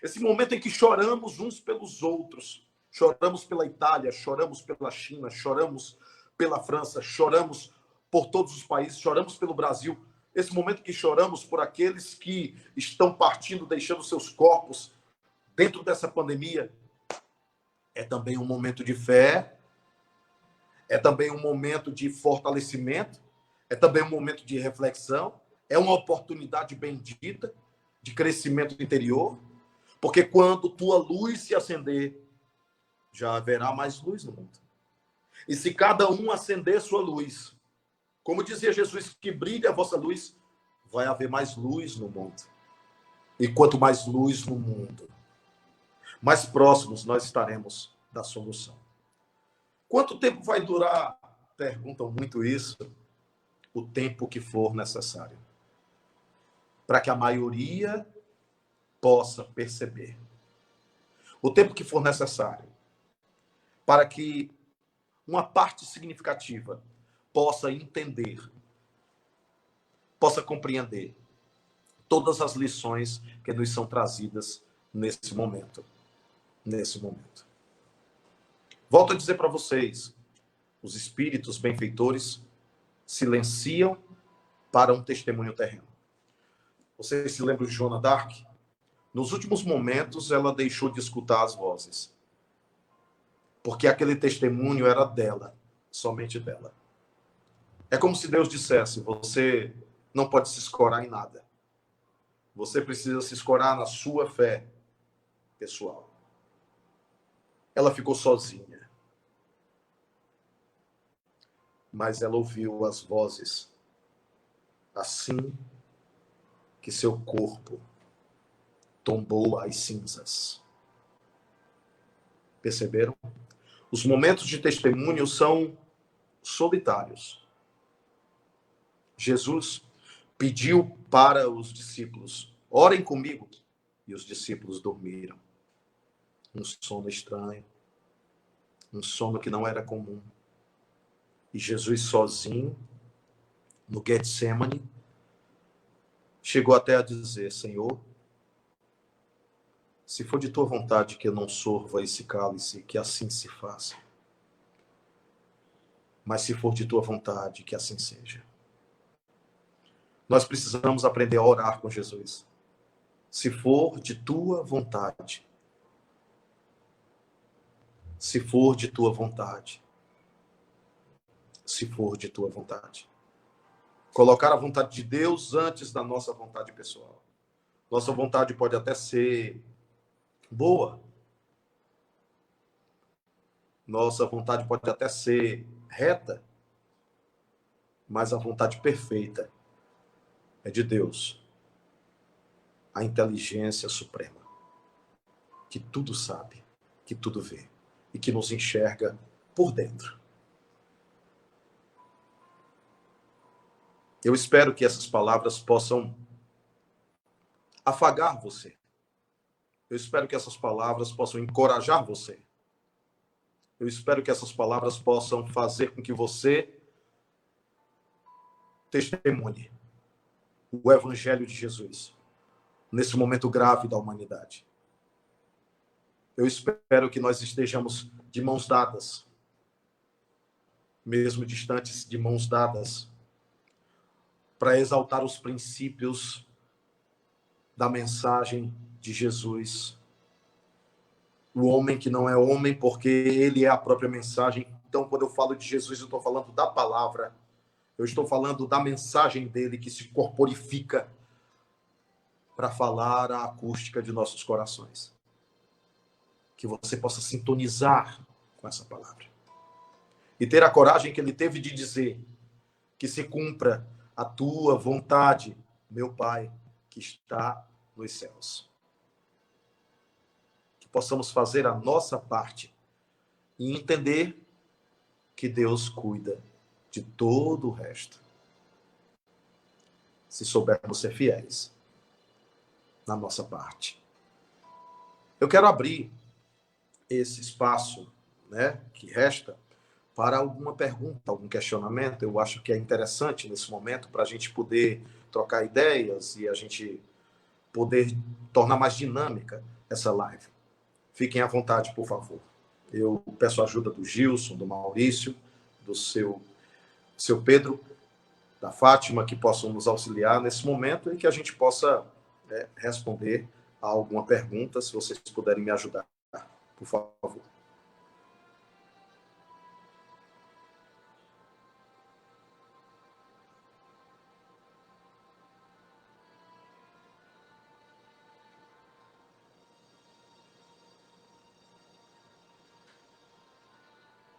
esse momento em que choramos uns pelos outros, choramos pela Itália, choramos pela China, choramos pela França, choramos por todos os países, choramos pelo Brasil, esse momento que choramos por aqueles que estão partindo, deixando seus corpos dentro dessa pandemia, é também um momento de fé, é também um momento de fortalecimento, é também um momento de reflexão, é uma oportunidade bendita de crescimento interior, porque quando tua luz se acender, já haverá mais luz no mundo. E se cada um acender sua luz, como dizia Jesus, que brilhe a vossa luz, vai haver mais luz no mundo. E quanto mais luz no mundo, mais próximos nós estaremos da solução. Quanto tempo vai durar? Perguntam muito isso. O tempo que for necessário. Para que a maioria possa perceber. O tempo que for necessário. Para que uma parte significativa possa entender, possa compreender todas as lições que nos são trazidas nesse momento. Nesse momento. Volto a dizer para vocês, os espíritos benfeitores silenciam para um testemunho terreno. Vocês se lembram de Joana d'Arc? Nos últimos momentos, ela deixou de escutar as vozes. Porque aquele testemunho era dela, somente dela. É como se Deus dissesse: você não pode se escorar em nada. Você precisa se escorar na sua fé pessoal. Ela ficou sozinha, mas ela ouviu as vozes assim que seu corpo tombou às cinzas. Perceberam? Os momentos de testemunho são solitários. Jesus pediu para os discípulos: orem comigo. E os discípulos dormiram. Um sono estranho. Um sono que não era comum. E Jesus sozinho, no Getsemane, chegou até a dizer: Senhor, se for de tua vontade que eu não sorva esse cálice, que assim se faça. Mas se for de tua vontade, que assim seja. Nós precisamos aprender a orar com Jesus. Se for de tua vontade. Se for de tua vontade. Se for de tua vontade. Colocar a vontade de Deus antes da nossa vontade pessoal. Nossa vontade pode até ser boa. Nossa vontade pode até ser reta. Mas a vontade perfeita é de Deus. A inteligência suprema. Que tudo sabe, que tudo vê. E que nos enxerga por dentro. Eu espero que essas palavras possam afagar você. Eu espero que essas palavras possam encorajar você. Eu espero que essas palavras possam fazer com que você testemunhe o Evangelho de Jesus nesse momento grave da humanidade. Eu espero que nós estejamos de mãos dadas, mesmo distantes, de mãos dadas, para exaltar os princípios da mensagem de Jesus. O homem que não é homem, porque ele é a própria mensagem. Então, quando eu falo de Jesus, eu estou falando da palavra. Eu estou falando da mensagem dele que se corporifica para falar a acústica de nossos corações. Que você possa sintonizar com essa palavra. E ter a coragem que ele teve de dizer: que se cumpra a tua vontade, meu Pai, que está nos céus. Que possamos fazer a nossa parte e entender que Deus cuida de todo o resto. Se soubermos ser fiéis na nossa parte. Eu quero abrir esse espaço, né, que resta para alguma pergunta, algum questionamento. Eu acho que é interessante nesse momento para a gente poder trocar ideias e a gente poder tornar mais dinâmica essa live. Fiquem à vontade, por favor. Eu peço a ajuda do Gilson, do Maurício, do seu Pedro, da Fátima, que possam nos auxiliar nesse momento e que a gente possa responder a alguma pergunta, se vocês puderem me ajudar, por favor.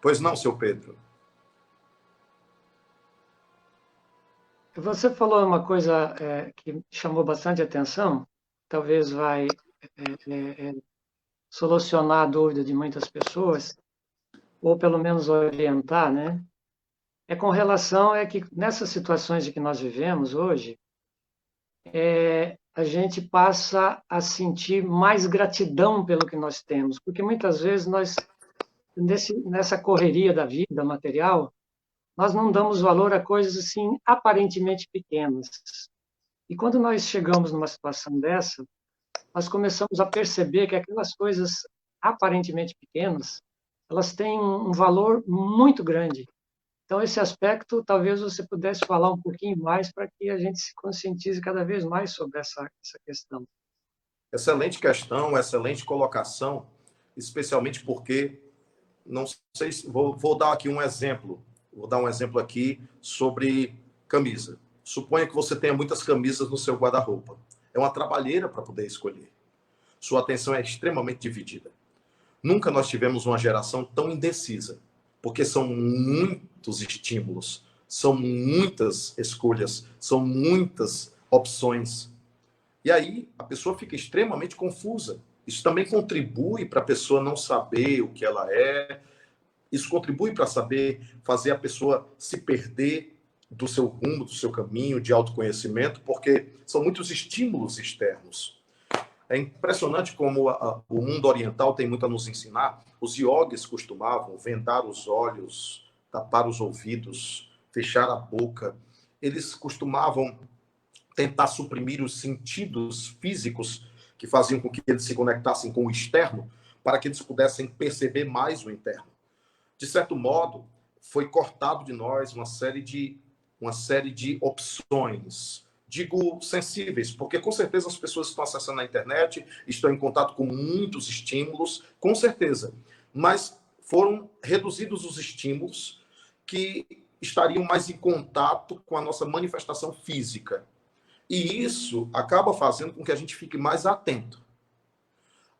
Pois não, seu Pedro? Você falou uma coisa que chamou bastante atenção, talvez vai solucionar a dúvida de muitas pessoas, ou pelo menos orientar, né? É com relação que nessas situações em que nós vivemos hoje, a gente passa a sentir mais gratidão pelo que nós temos, porque muitas vezes nós, nessa correria da vida material, nós não damos valor a coisas assim aparentemente pequenas. E quando nós chegamos numa situação dessa, nós começamos a perceber que aquelas coisas aparentemente pequenas, elas têm um valor muito grande. Então, esse aspecto, talvez você pudesse falar um pouquinho mais para que a gente se conscientize cada vez mais sobre essa questão. Excelente questão, excelente colocação, especialmente porque, não sei se vou dar aqui um exemplo. Vou dar um exemplo aqui sobre camisa. Suponha que você tenha muitas camisas no seu guarda-roupa. É uma trabalheira para poder escolher. Sua atenção é extremamente dividida. Nunca nós tivemos uma geração tão indecisa, porque são muitos estímulos, são muitas escolhas, são muitas opções. E aí a pessoa fica extremamente confusa. Isso também contribui para a pessoa não saber o que ela é. Isso contribui para fazer a pessoa se perder do seu rumo, do seu caminho de autoconhecimento, porque são muitos estímulos externos. É impressionante como o mundo oriental tem muito a nos ensinar. Os iogues costumavam vendar os olhos, tapar os ouvidos, fechar a boca. Eles costumavam tentar suprimir os sentidos físicos que faziam com que eles se conectassem com o externo, para que eles pudessem perceber mais o interno. De certo modo, foi cortado de nós uma série de opções, digo sensíveis, porque com certeza as pessoas estão acessando a internet, estão em contato com muitos estímulos, com certeza, mas foram reduzidos os estímulos que estariam mais em contato com a nossa manifestação física. E isso acaba fazendo com que a gente fique mais atento.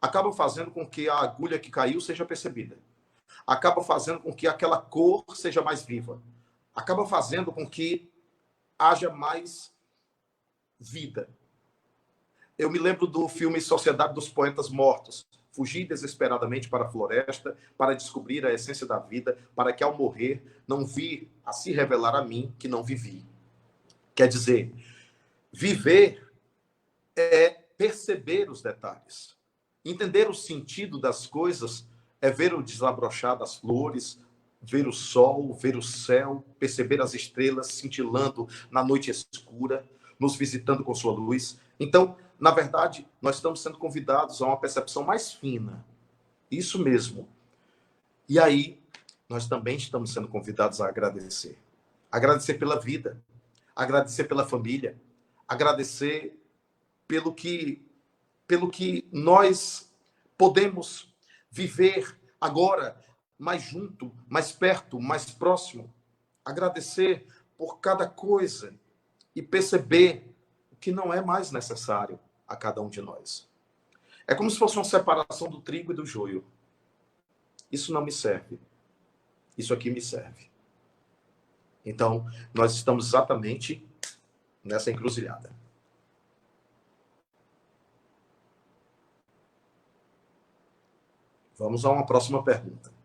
Acaba fazendo com que a agulha que caiu seja percebida. Acaba fazendo com que aquela cor seja mais viva. Acaba fazendo com que haja mais vida. Eu me lembro do filme Sociedade dos Poetas Mortos. Fugi desesperadamente para a floresta para descobrir a essência da vida, para que ao morrer não vir a se revelar a mim que não vivi. Quer dizer, viver é perceber os detalhes. Entender o sentido das coisas é ver o desabrochar das flores, ver o sol, ver o céu, perceber as estrelas cintilando na noite escura, nos visitando com sua luz. Então, na verdade, nós estamos sendo convidados a uma percepção mais fina. Isso mesmo. E aí, nós também estamos sendo convidados a agradecer. Agradecer pela vida, agradecer pela família, agradecer pelo que nós podemos viver agora mais junto, mais perto, mais próximo. Agradecer por cada coisa e perceber o que não é mais necessário a cada um de nós. É como se fosse uma separação do trigo e do joio. Isso não me serve. Isso aqui me serve. Então, nós estamos exatamente nessa encruzilhada. Vamos a uma próxima pergunta.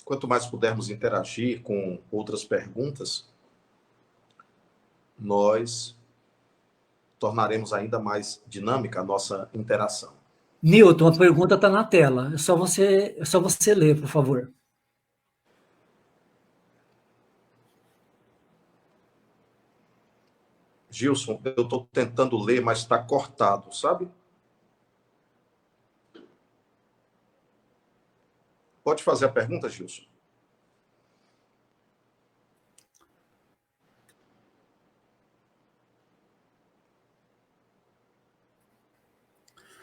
Quanto mais pudermos interagir com outras perguntas, nós tornaremos ainda mais dinâmica a nossa interação. Newton, a pergunta está na tela. É só você ler, por favor. Gilson, eu estou tentando ler, mas está cortado, sabe? Pode fazer a pergunta, Gilson?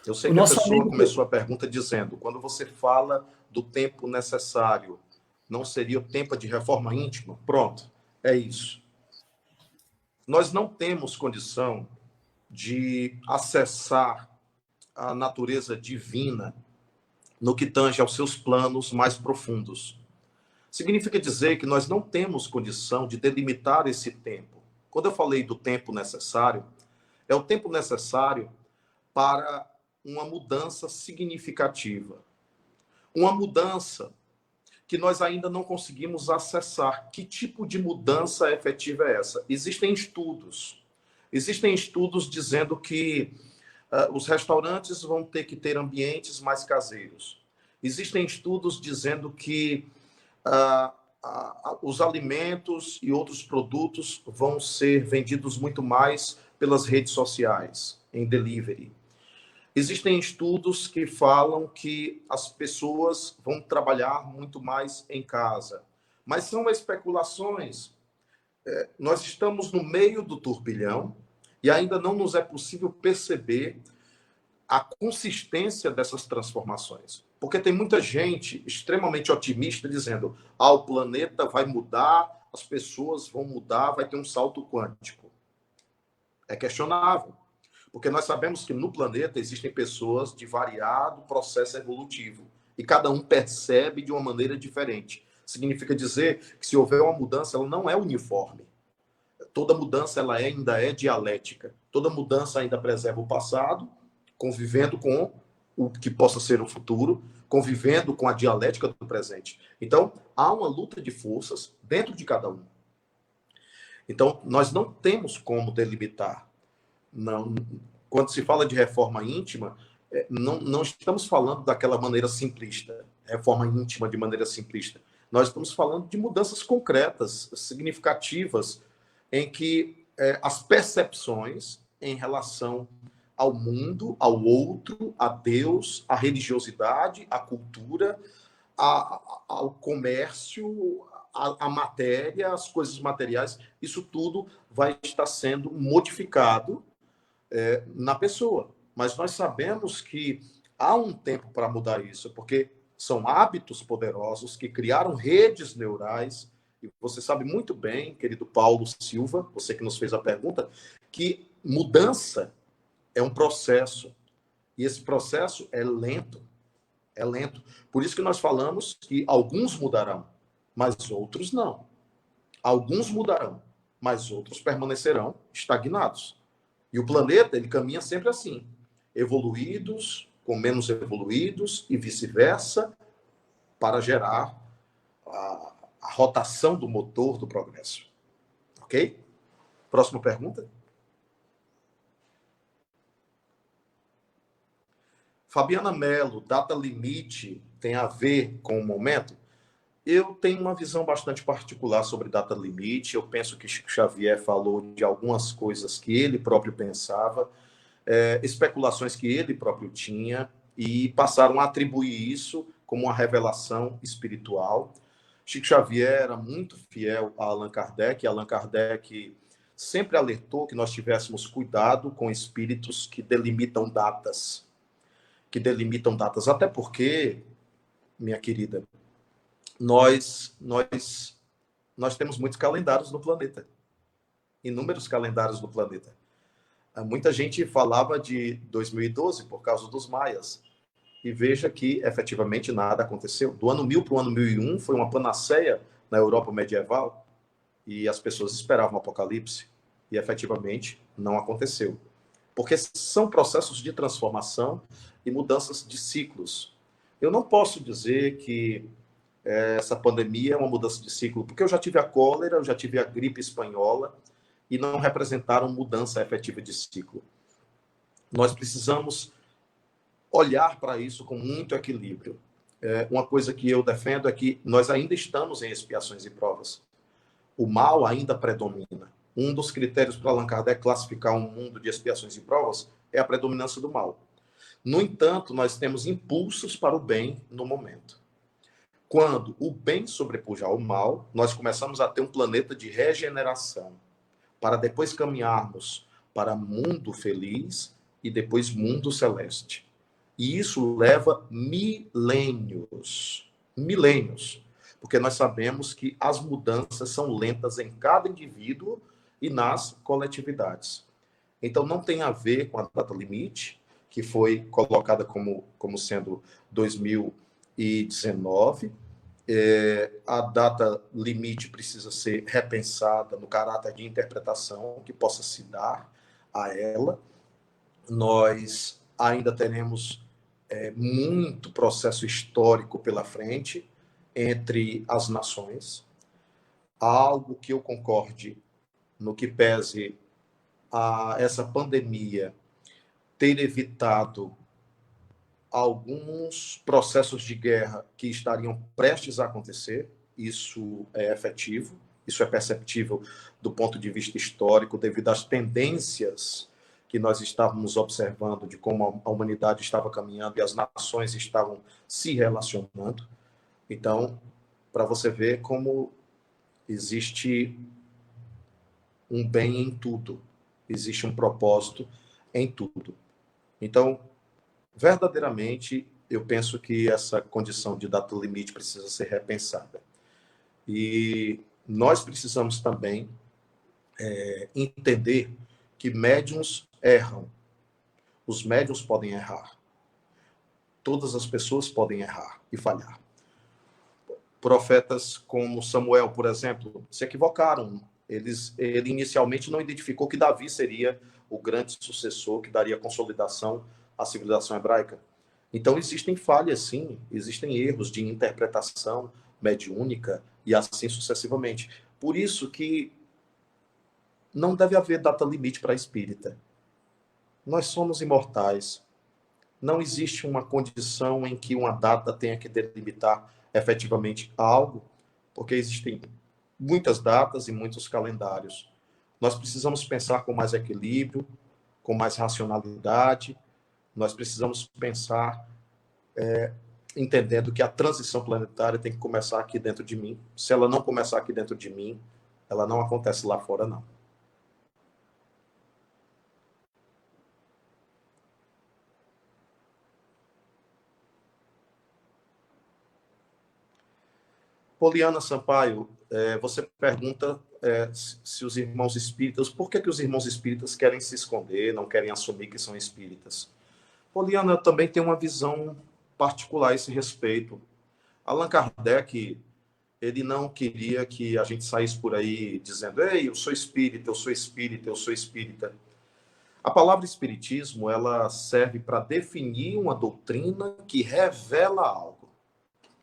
Eu sei que a pessoa começou a pergunta dizendo, quando você fala do tempo necessário, não seria o tempo de reforma íntima? Pronto, é isso. Nós não temos condição de acessar a natureza divina no que tange aos seus planos mais profundos. Significa dizer que nós não temos condição de delimitar esse tempo. Quando eu falei do tempo necessário, é o tempo necessário para uma mudança significativa. Uma mudança que nós ainda não conseguimos acessar. Que tipo de mudança efetiva é essa? Existem estudos dizendo que os restaurantes vão ter que ter ambientes mais caseiros. Existem estudos dizendo que os alimentos e outros produtos vão ser vendidos muito mais pelas redes sociais, em delivery. Existem estudos que falam que as pessoas vão trabalhar muito mais em casa, mas são especulações. Nós estamos no meio do turbilhão e ainda não nos é possível perceber a consistência dessas transformações. Porque tem muita gente extremamente otimista dizendo: o planeta vai mudar, as pessoas vão mudar, vai ter um salto quântico. É questionável, porque nós sabemos que no planeta existem pessoas de variado processo evolutivo e cada um percebe de uma maneira diferente. Significa dizer que se houver uma mudança, ela não é uniforme. Toda mudança ela ainda é dialética. Toda mudança ainda preserva o passado, convivendo com o que possa ser o futuro, convivendo com a dialética do presente. Então, há uma luta de forças dentro de cada um. Então, nós não temos como delimitar. Não, quando se fala de reforma íntima, não estamos falando daquela maneira simplista, reforma íntima de maneira simplista. Nós estamos falando de mudanças concretas, significativas, em que as percepções em relação ao mundo, ao outro, a Deus, à religiosidade, à cultura, ao comércio, à matéria, às coisas materiais, isso tudo vai estar sendo modificado na pessoa. Mas nós sabemos que há um tempo para mudar isso, porque são hábitos poderosos que criaram redes neurais. E você sabe muito bem, querido Paulo Silva, você que nos fez a pergunta, que mudança é um processo. E esse processo é lento. É lento. Por isso que nós falamos que alguns mudarão, mas outros não. Alguns mudarão, mas outros permanecerão estagnados. E o planeta, ele caminha sempre assim. Evoluídos com menos evoluídos e vice-versa, para gerar a rotação do motor do progresso. Ok? Próxima pergunta. Fabiana Mello, data limite tem a ver com o momento? Eu tenho uma visão bastante particular sobre data limite. Eu penso que Chico Xavier falou de algumas coisas que ele próprio pensava, especulações que ele próprio tinha, e passaram a atribuir isso como uma revelação espiritual. Chico Xavier era muito fiel a Allan Kardec, e Allan Kardec sempre alertou que nós tivéssemos cuidado com espíritos que delimitam datas. Até porque, minha querida, nós temos muitos calendários no planeta. Inúmeros calendários no planeta. Muita gente falava de 2012 por causa dos maias. E veja que, efetivamente, nada aconteceu. Do ano 1000 para o ano 1001 foi uma panaceia na Europa medieval e as pessoas esperavam o apocalipse. E, efetivamente, não aconteceu. Porque são processos de transformação e mudanças de ciclos. Eu não posso dizer que essa pandemia é uma mudança de ciclo, porque eu já tive a cólera, eu já tive a gripe espanhola, e não representaram mudança efetiva de ciclo. Nós precisamos olhar para isso com muito equilíbrio. Uma coisa que eu defendo é que nós ainda estamos em expiações e provas. O mal ainda predomina. Um dos critérios para Allan Kardec classificar um mundo de expiações e provas é a predominância do mal. No entanto, nós temos impulsos para o bem no momento. Quando o bem sobrepujar o mal, nós começamos a ter um planeta de regeneração, para depois caminharmos para mundo feliz e depois mundo celeste. E isso leva milênios. Milênios. Porque nós sabemos que as mudanças são lentas em cada indivíduo e nas coletividades. Então, não tem a ver com a data limite, que foi colocada como sendo 2019. A data limite precisa ser repensada no caráter de interpretação que possa se dar a ela. Nós ainda teremos muito processo histórico pela frente entre as nações. Algo que eu concorde no que pese a essa pandemia ter evitado alguns processos de guerra que estariam prestes a acontecer. isso é efetivo, isso é perceptível do ponto de vista histórico, devido às tendências que nós estávamos observando de como a humanidade estava caminhando e as nações estavam se relacionando. Então, para você ver como existe um bem em tudo, existe um propósito em tudo. Então, verdadeiramente, eu penso que essa condição de data limite precisa ser repensada. E nós precisamos também entender que médiuns erram. Os médiuns podem errar. Todas as pessoas podem errar e falhar. Profetas como Samuel, por exemplo, se equivocaram. Ele inicialmente não identificou que Davi seria o grande sucessor que daria consolidação à civilização hebraica. Então, existem falhas, sim, existem erros de interpretação mediúnica e assim sucessivamente. Por isso que não deve haver data limite para espírita. Nós somos imortais. Não existe uma condição em que uma data tenha que delimitar efetivamente algo, porque existem muitas datas e muitos calendários. Nós precisamos pensar com mais equilíbrio, com mais racionalidade. Nós precisamos pensar entendendo que a transição planetária tem que começar aqui dentro de mim. Se ela não começar aqui dentro de mim, ela não acontece lá fora, não. Poliana Sampaio, você pergunta se os irmãos espíritas, por que os irmãos espíritas querem se esconder, não querem assumir que são espíritas? Poliana, eu também tenho uma visão particular a esse respeito. Allan Kardec, ele não queria que a gente saísse por aí dizendo: ei, eu sou espírita, eu sou espírita, eu sou espírita. A palavra espiritismo, ela serve para definir uma doutrina que revela algo.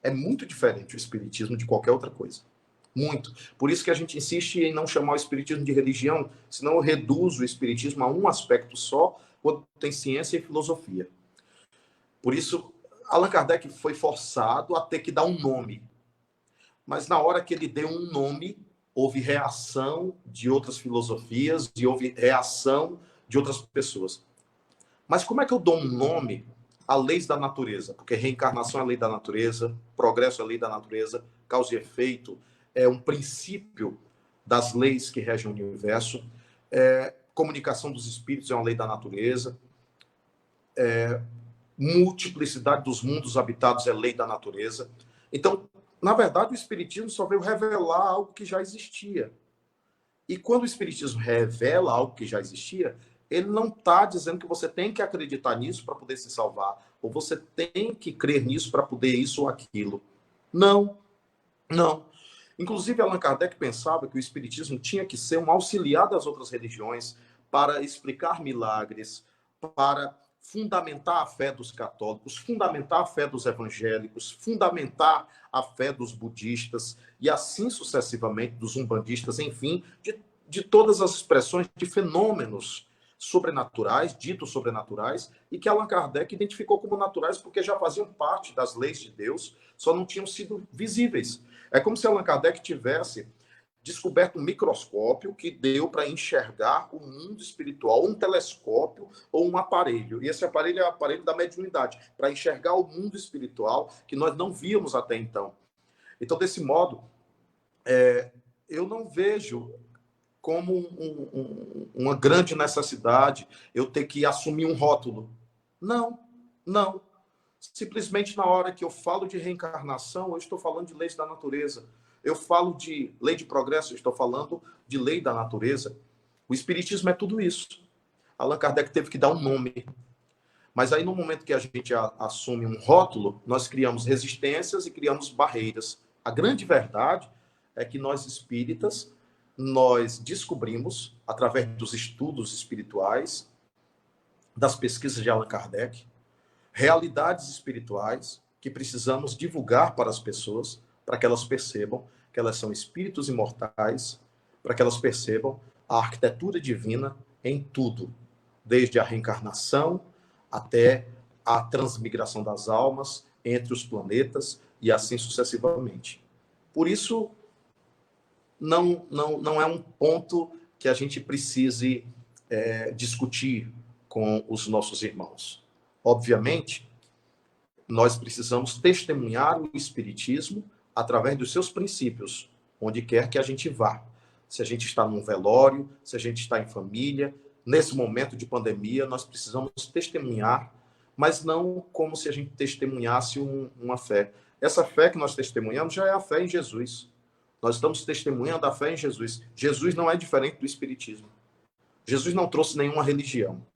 É muito diferente o espiritismo de qualquer outra coisa. Muito. Por isso que a gente insiste em não chamar o espiritismo de religião, senão eu reduzo o espiritismo a um aspecto só, quando tem ciência e filosofia. Por isso, Allan Kardec foi forçado a ter que dar um nome. Mas na hora que ele deu um nome, houve reação de outras filosofias e houve reação de outras pessoas. Mas como é que eu dou um nome a leis da natureza? Porque reencarnação é lei da natureza, progresso é lei da natureza, causa e efeito é um princípio das leis que regem o universo, comunicação dos espíritos é uma lei da natureza, multiplicidade dos mundos habitados é lei da natureza. Então, na verdade, o espiritismo só veio revelar algo que já existia. E quando o espiritismo revela algo que já existia, ele não está dizendo que você tem que acreditar nisso para poder se salvar, ou você tem que crer nisso para poder isso ou aquilo. Não, não. Inclusive, Allan Kardec pensava que o espiritismo tinha que ser um auxiliar das outras religiões para explicar milagres, para fundamentar a fé dos católicos, fundamentar a fé dos evangélicos, fundamentar a fé dos budistas e assim sucessivamente dos umbandistas, enfim, de todas as expressões de fenômenos sobrenaturais, ditos sobrenaturais, e que Allan Kardec identificou como naturais porque já faziam parte das leis de Deus, só não tinham sido visíveis. É como se Allan Kardec tivesse descoberto um microscópio que deu para enxergar o mundo espiritual, um telescópio ou um aparelho. E esse aparelho é o aparelho da mediunidade, para enxergar o mundo espiritual que nós não víamos até então. Então, desse modo, eu não vejo como uma grande necessidade eu ter que assumir um rótulo. Não, não. Simplesmente na hora que eu falo de reencarnação, eu estou falando de leis da natureza. Eu falo de lei de progresso, eu estou falando de lei da natureza. O espiritismo é tudo isso. Allan Kardec teve que dar um nome. Mas aí, no momento que a gente assume um rótulo, nós criamos resistências e criamos barreiras. A grande verdade é que nós espíritas, nós descobrimos, através dos estudos espirituais, das pesquisas de Allan Kardec, realidades espirituais que precisamos divulgar para as pessoas, para que elas percebam que elas são espíritos imortais, para que elas percebam a arquitetura divina em tudo, desde a reencarnação até a transmigração das almas entre os planetas e assim sucessivamente. Por isso, não é um ponto que a gente precise discutir com os nossos irmãos. Obviamente, nós precisamos testemunhar o Espiritismo através dos seus princípios, onde quer que a gente vá. Se a gente está num velório, se a gente está em família, nesse momento de pandemia, nós precisamos testemunhar, mas não como se a gente testemunhasse uma fé. Essa fé que nós testemunhamos já é a fé em Jesus. Nós estamos testemunhando a fé em Jesus. Jesus não é diferente do Espiritismo. Jesus não trouxe nenhuma religião.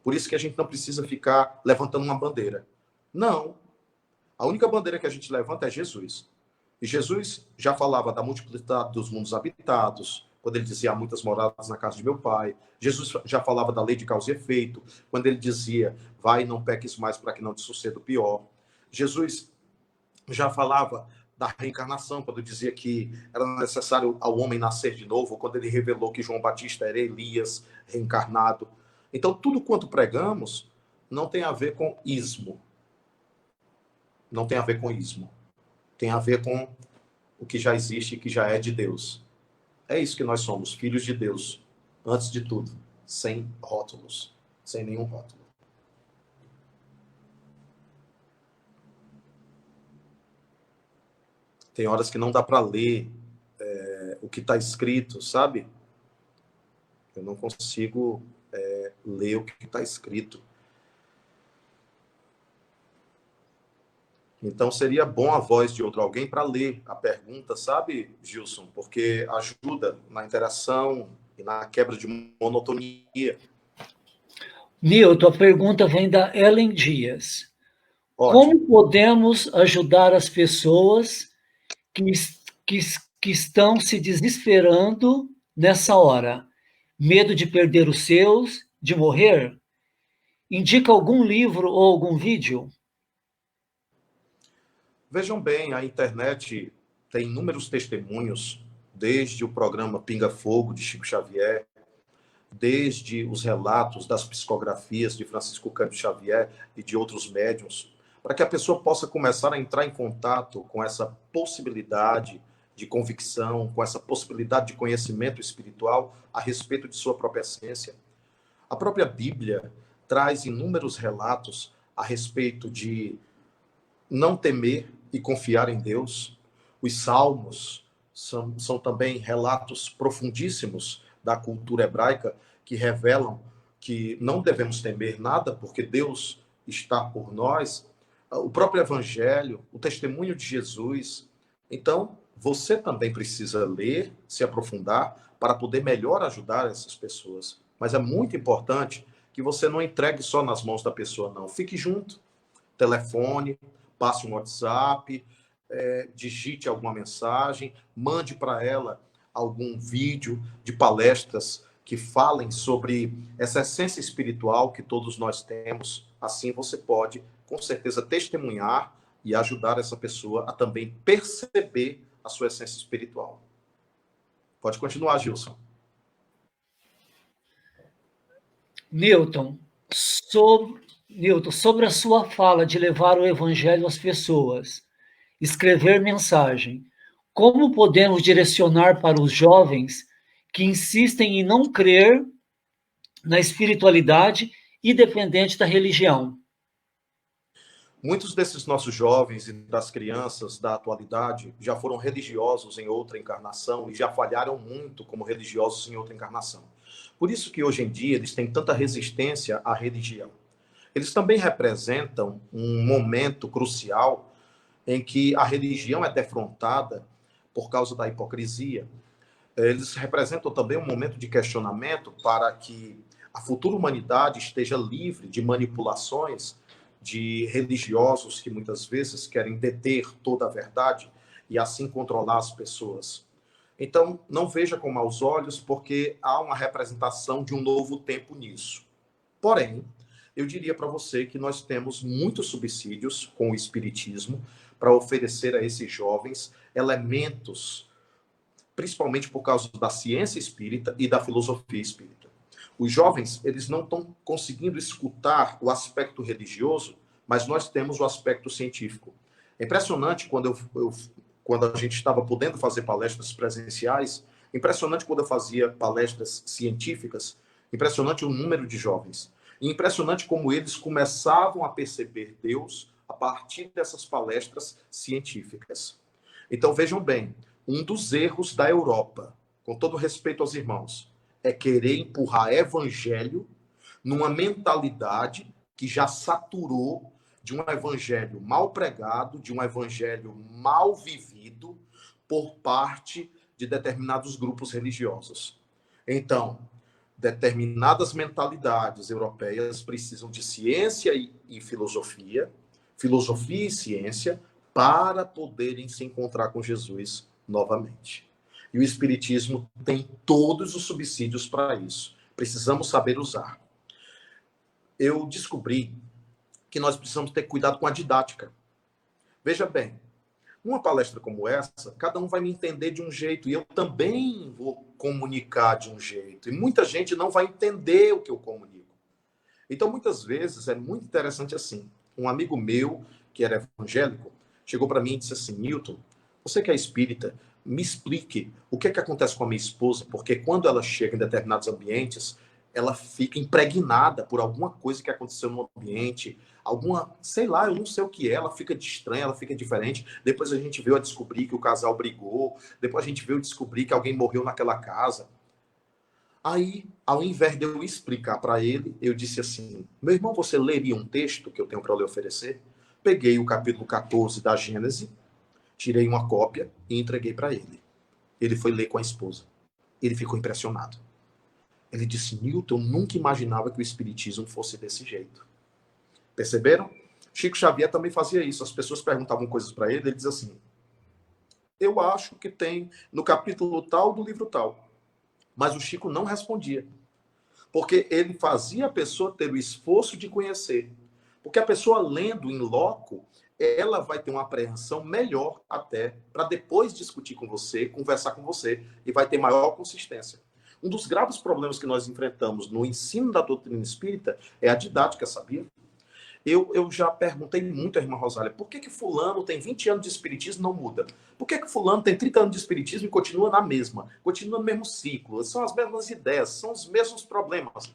Por isso que a gente não precisa ficar levantando uma bandeira. Não. A única bandeira que a gente levanta é Jesus. E Jesus já falava da multiplicidade dos mundos habitados, quando ele dizia: há muitas moradas na casa de meu pai. Jesus já falava da lei de causa e efeito, quando ele dizia: vai e não peques mais para que não te suceda o pior. Jesus já falava da reencarnação, quando dizia que era necessário ao homem nascer de novo, quando ele revelou que João Batista era Elias reencarnado. Então, tudo quanto pregamos não tem a ver com ismo. Não tem a ver com ismo. Tem a ver com o que já existe e que já é de Deus. É isso que nós somos, filhos de Deus, antes de tudo, sem rótulos, sem nenhum rótulo. Tem horas que não dá para ler o que está escrito, sabe? Eu não consigo ler o que está escrito. Então, seria bom a voz de outro alguém para ler a pergunta, sabe, Gilson? Porque ajuda na interação e na quebra de monotonia. Nilton, a pergunta vem da Ellen Dias. Ótimo. Como podemos ajudar as pessoas que estão se desesperando nessa hora? Medo de perder os seus, de morrer? Indica algum livro ou algum vídeo? Vejam bem, a internet tem inúmeros testemunhos, desde o programa Pinga Fogo, de Chico Xavier, desde os relatos das psicografias de Francisco Cândido Xavier e de outros médiuns, para que a pessoa possa começar a entrar em contato com essa possibilidade de convicção, com essa possibilidade de conhecimento espiritual a respeito de sua própria essência. A própria Bíblia traz inúmeros relatos a respeito de não temer e confiar em Deus. Os salmos são também relatos profundíssimos da cultura hebraica que revelam que não devemos temer nada, porque Deus está por nós. O próprio Evangelho, o testemunho de Jesus. Então, você também precisa ler, se aprofundar, para poder melhor ajudar essas pessoas. Mas é muito importante que você não entregue só nas mãos da pessoa, não. Fique junto, telefone, passe um WhatsApp, digite alguma mensagem, mande para ela algum vídeo de palestras que falem sobre essa essência espiritual que todos nós temos. Assim você pode, com certeza, testemunhar e ajudar essa pessoa a também perceber a sua essência espiritual. Pode continuar, Gilson. Nilton, sobre a sua fala de levar o evangelho às pessoas, escrever mensagem, como podemos direcionar para os jovens que insistem em não crer na espiritualidade independente da religião? Muitos desses nossos jovens e das crianças da atualidade já foram religiosos em outra encarnação e já falharam muito como religiosos em outra encarnação. Por isso que hoje em dia eles têm tanta resistência à religião. Eles também representam um momento crucial em que a religião é defrontada por causa da hipocrisia. Eles representam também um momento de questionamento para que a futura humanidade esteja livre de manipulações de religiosos que muitas vezes querem deter toda a verdade e assim controlar as pessoas. Então, não veja com maus olhos, porque há uma representação de um novo tempo nisso. Porém, eu diria para você que nós temos muitos subsídios com o Espiritismo para oferecer a esses jovens elementos, principalmente por causa da ciência espírita e da filosofia espírita. Os jovens, eles não estão conseguindo escutar o aspecto religioso, mas nós temos o aspecto científico. É impressionante quando quando a gente estava podendo fazer palestras presenciais, impressionante quando eu fazia palestras científicas, impressionante o número de jovens, e impressionante como eles começavam a perceber Deus a partir dessas palestras científicas. Então, vejam bem, um dos erros da Europa, com todo respeito aos irmãos, é querer empurrar evangelho numa mentalidade que já saturou de um evangelho mal pregado, de um evangelho mal vivido por parte de determinados grupos religiosos. Então, determinadas mentalidades europeias precisam de ciência e filosofia, filosofia e ciência, para poderem se encontrar com Jesus novamente. E o Espiritismo tem todos os subsídios para isso. Precisamos saber usar. Eu descobri que nós precisamos ter cuidado com a didática. Veja bem, uma palestra como essa, cada um vai me entender de um jeito, e eu também vou comunicar de um jeito. E muita gente não vai entender o que eu comunico. Então, muitas vezes, é muito interessante assim. Um amigo meu, que era evangélico, chegou para mim e disse assim: Newton, você que é espírita, me explique o que é que acontece com a minha esposa, porque quando ela chega em determinados ambientes, ela fica impregnada por alguma coisa que aconteceu no ambiente, alguma, sei lá, eu não sei o que é, ela fica estranha, ela fica diferente. Depois a gente veio a descobrir que o casal brigou, depois a gente veio a descobrir que alguém morreu naquela casa. Aí, ao invés de eu explicar para ele, eu disse assim: meu irmão, você leria um texto que eu tenho para lhe oferecer? Peguei o capítulo 14 da Gênesis, tirei uma cópia e entreguei para ele. Ele foi ler com a esposa. Ele ficou impressionado. Ele disse: Newton, eu nunca imaginava que o espiritismo fosse desse jeito. Perceberam? Chico Xavier também fazia isso. As pessoas perguntavam coisas para ele, ele dizia assim: eu acho que tem no capítulo tal do livro tal. Mas o Chico não respondia. Porque ele fazia a pessoa ter o esforço de conhecer. Porque a pessoa lendo em loco, ela vai ter uma apreensão melhor até para depois discutir com você, conversar com você, e vai ter maior consistência. Um dos graves problemas que nós enfrentamos no ensino da doutrina espírita é a didática, sabia? Eu já perguntei muito à irmã Rosália, por que fulano tem 20 anos de espiritismo e não muda? Por que fulano tem 30 anos de espiritismo e continua na mesma? Continua no mesmo ciclo, são as mesmas ideias, são os mesmos problemas.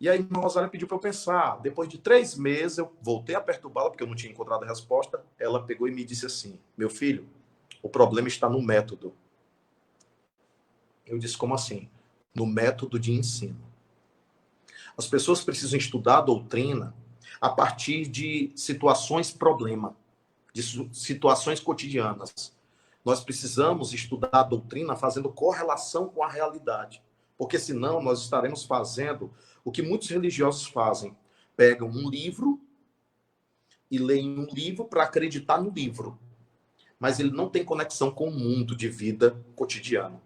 E a irmã Rosália pediu para eu pensar. Depois de 3 meses, eu voltei a perturbá-la, porque eu não tinha encontrado a resposta. Ela pegou e me disse assim: meu filho, o problema está no método. Eu disse: como assim? No método de ensino. As pessoas precisam estudar a doutrina a partir de situações problema, de situações cotidianas. Nós precisamos estudar a doutrina fazendo correlação com a realidade, porque senão nós estaremos fazendo o que muitos religiosos fazem: pegam um livro e leem um livro para acreditar no livro, mas ele não tem conexão com o mundo de vida cotidiano.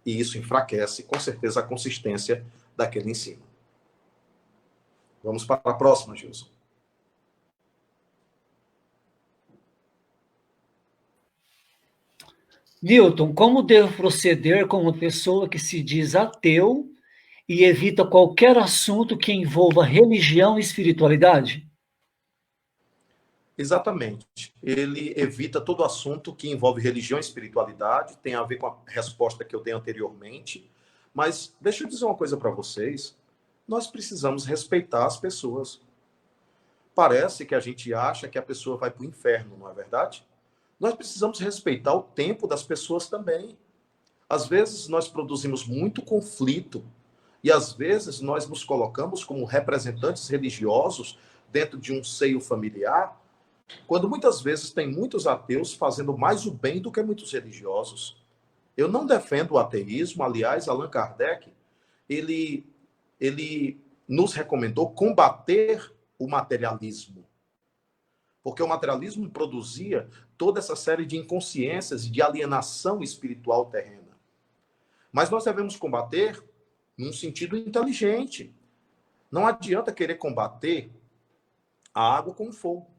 E isso enfraquece, com certeza, a consistência daquele ensino. Vamos para a próxima, Gilson. Newton, como devo proceder com uma pessoa que se diz ateu e evita qualquer assunto que envolva religião e espiritualidade? Exatamente. Ele evita todo assunto que envolve religião e espiritualidade, tem a ver com a resposta que eu dei anteriormente. Mas deixa eu dizer uma coisa para vocês. Nós precisamos respeitar as pessoas. Parece que a gente acha que a pessoa vai para o inferno, não é verdade? Nós precisamos respeitar o tempo das pessoas também. Às vezes nós produzimos muito conflito e às vezes nós nos colocamos como representantes religiosos dentro de um seio familiar, quando muitas vezes tem muitos ateus fazendo mais o bem do que muitos religiosos. Eu não defendo o ateísmo, aliás, Allan Kardec, ele nos recomendou combater o materialismo. Porque o materialismo produzia toda essa série de inconsciências e de alienação espiritual terrena. Mas nós devemos combater num sentido inteligente. Não adianta querer combater a água com fogo.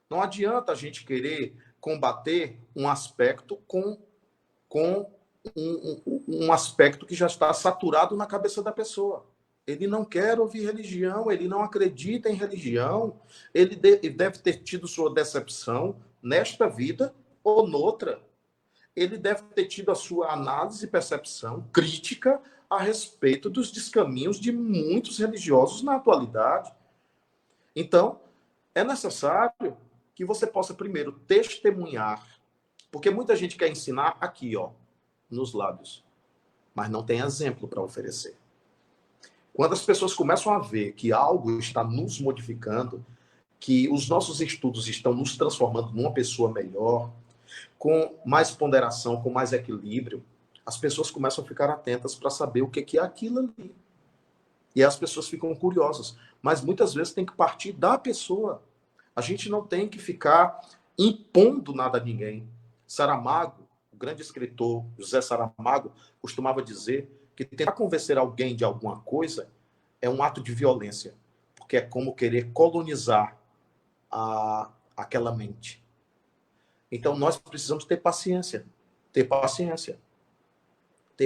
Não adianta a gente querer combater um aspecto com um aspecto que já está saturado na cabeça da pessoa. Ele não quer ouvir religião, ele não acredita em religião, ele deve ter tido sua decepção nesta vida ou noutra. Ele deve ter tido a sua análise e percepção crítica a respeito dos descaminhos de muitos religiosos na atualidade. Então, é necessário que você possa primeiro testemunhar, porque muita gente quer ensinar aqui, ó, nos lábios, mas não tem exemplo para oferecer. Quando as pessoas começam a ver que algo está nos modificando, que os nossos estudos estão nos transformando numa pessoa melhor, com mais ponderação, com mais equilíbrio, as pessoas começam a ficar atentas para saber o que é aquilo ali. E as pessoas ficam curiosas. Mas muitas vezes tem que partir da pessoa. A gente não tem que ficar impondo nada a ninguém. Saramago, o grande escritor José Saramago, costumava dizer que tentar convencer alguém de alguma coisa é um ato de violência, porque é como querer colonizar aquela mente. Então, nós precisamos ter paciência, ter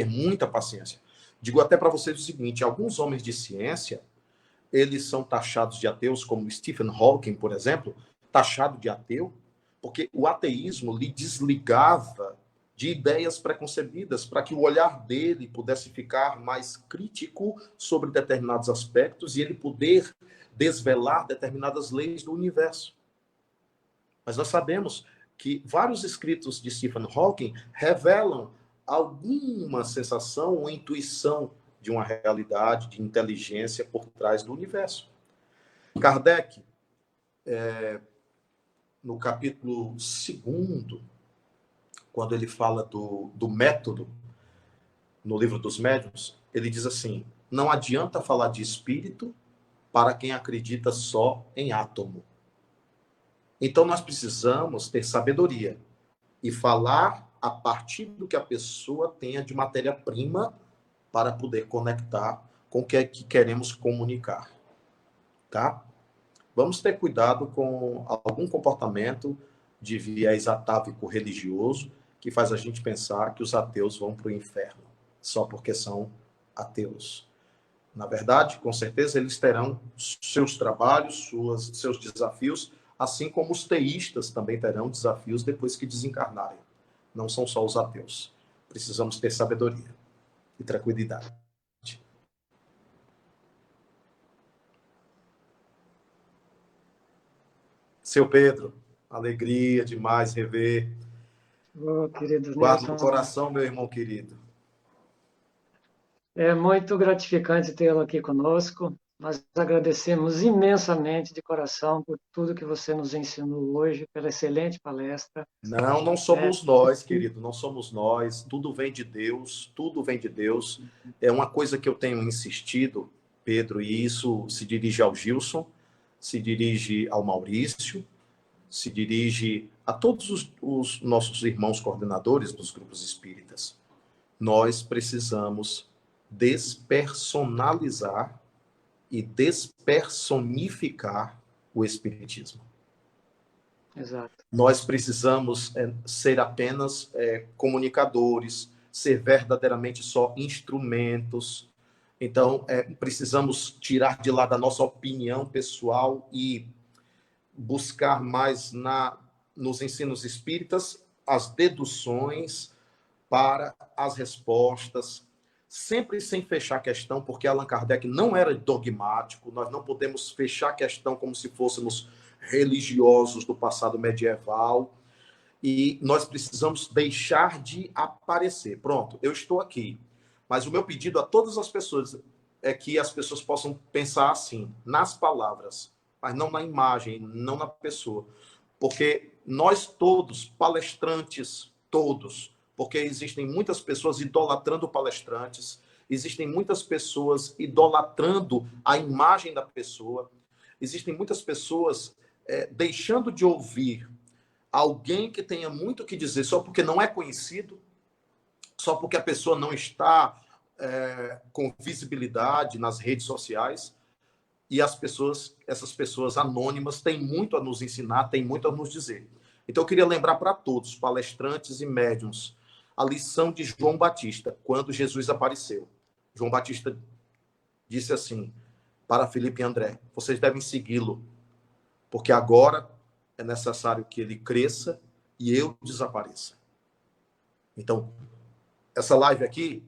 muita paciência. Digo até para vocês o seguinte, alguns homens de ciência, eles são taxados de ateus, como Stephen Hawking, por exemplo, taxado de ateu, porque o ateísmo lhe desligava de ideias preconcebidas, para que o olhar dele pudesse ficar mais crítico sobre determinados aspectos e ele poder desvelar determinadas leis do universo. Mas nós sabemos que vários escritos de Stephen Hawking revelam alguma sensação ou intuição de uma realidade, de inteligência por trás do universo. Kardec, no capítulo 2, quando ele fala do método, no livro dos médiuns, ele diz assim, não adianta falar de espírito para quem acredita só em átomo. Então, nós precisamos ter sabedoria e falar a partir do que a pessoa tenha de matéria-prima para poder conectar com o que queremos comunicar. Tá? Vamos ter cuidado com algum comportamento de viés atávico religioso que faz a gente pensar que os ateus vão para o inferno só porque são ateus. Na verdade, com certeza, eles terão seus trabalhos, seus desafios, assim como os teístas também terão desafios depois que desencarnarem. Não são só os ateus. Precisamos ter sabedoria e tranquilidade. Seu Pedro, alegria demais rever. Oh, querido Guarda Nilson, no coração, meu irmão querido. é muito gratificante tê-lo aqui conosco. Nós agradecemos imensamente de coração por tudo que você nos ensinou hoje, pela excelente palestra. Não somos nós, querido, não somos nós. Tudo vem de Deus, tudo vem de Deus. É uma coisa que eu tenho insistido, Pedro, e isso se dirige ao Gilson, se dirige ao Maurício, se dirige a todos os nossos irmãos coordenadores dos grupos espíritas. Nós precisamos despersonalizar e despersonificar o espiritismo. Exato. Nós precisamos ser apenas comunicadores, ser verdadeiramente só instrumentos. Então, precisamos tirar de lá da nossa opinião pessoal e buscar mais nos ensinos espíritas as deduções para as respostas, sempre sem fechar a questão, porque Allan Kardec não era dogmático, nós não podemos fechar a questão como se fôssemos religiosos do passado medieval, e nós precisamos deixar de aparecer. Pronto, eu estou aqui, mas o meu pedido a todas as pessoas é que as pessoas possam pensar assim, nas palavras, mas não na imagem, não na pessoa, porque nós todos, palestrantes, todos, porque existem muitas pessoas idolatrando palestrantes, existem muitas pessoas idolatrando a imagem da pessoa, existem muitas pessoas deixando de ouvir alguém que tenha muito o que dizer só porque não é conhecido, só porque a pessoa não está com visibilidade nas redes sociais, e essas pessoas anônimas têm muito a nos ensinar, têm muito a nos dizer. Então, eu queria lembrar para todos, palestrantes e médiuns, a lição de João Batista, quando Jesus apareceu. João Batista disse assim, para Felipe e André, vocês devem segui-lo, porque agora é necessário que ele cresça e eu desapareça. Então, essa live aqui,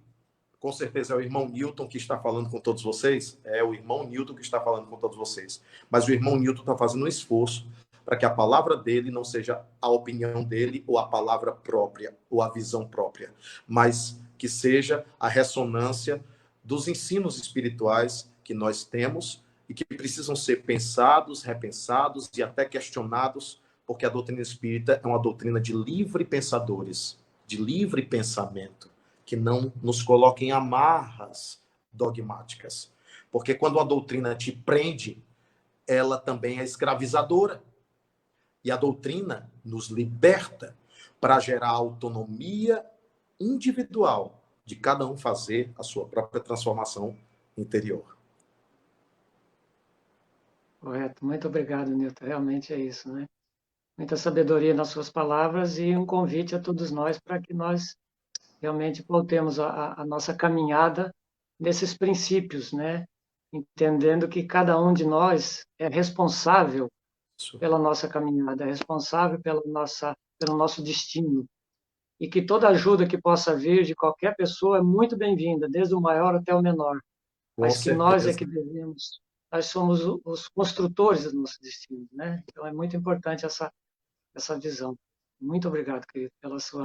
com certeza é o irmão Newton que está falando com todos vocês. É o irmão Newton que está falando com todos vocês. Mas o irmão Newton está fazendo um esforço para que a palavra dele não seja a opinião dele ou a palavra própria ou a visão própria, mas que seja a ressonância dos ensinos espirituais que nós temos e que precisam ser pensados, repensados e até questionados, porque a doutrina espírita é uma doutrina de livre pensadores, de livre pensamento, que não nos coloca em amarras dogmáticas. Porque quando a doutrina te prende, ela também é escravizadora. E a doutrina nos liberta para gerar autonomia individual de cada um fazer a sua própria transformação interior. Correto. Muito obrigado, Newton. Realmente é isso, né? Muita sabedoria nas suas palavras e um convite a todos nós para que nós realmente voltemos a nossa caminhada nesses princípios, né? Entendendo que cada um de nós é responsável pela nossa caminhada, é responsável pelo nosso destino. E que toda ajuda que possa vir de qualquer pessoa é muito bem-vinda, desde o maior até o menor. Mas que nós é que devemos, nós somos os construtores do nosso destino, né? Então é muito importante essa visão. Muito obrigado, querido,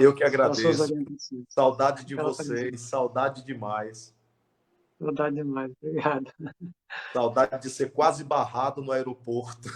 Eu que agradeço. pelas suas orientações. Saudade de vocês, saudade demais. Saudade demais, obrigado. Saudade de ser quase barrado no aeroporto.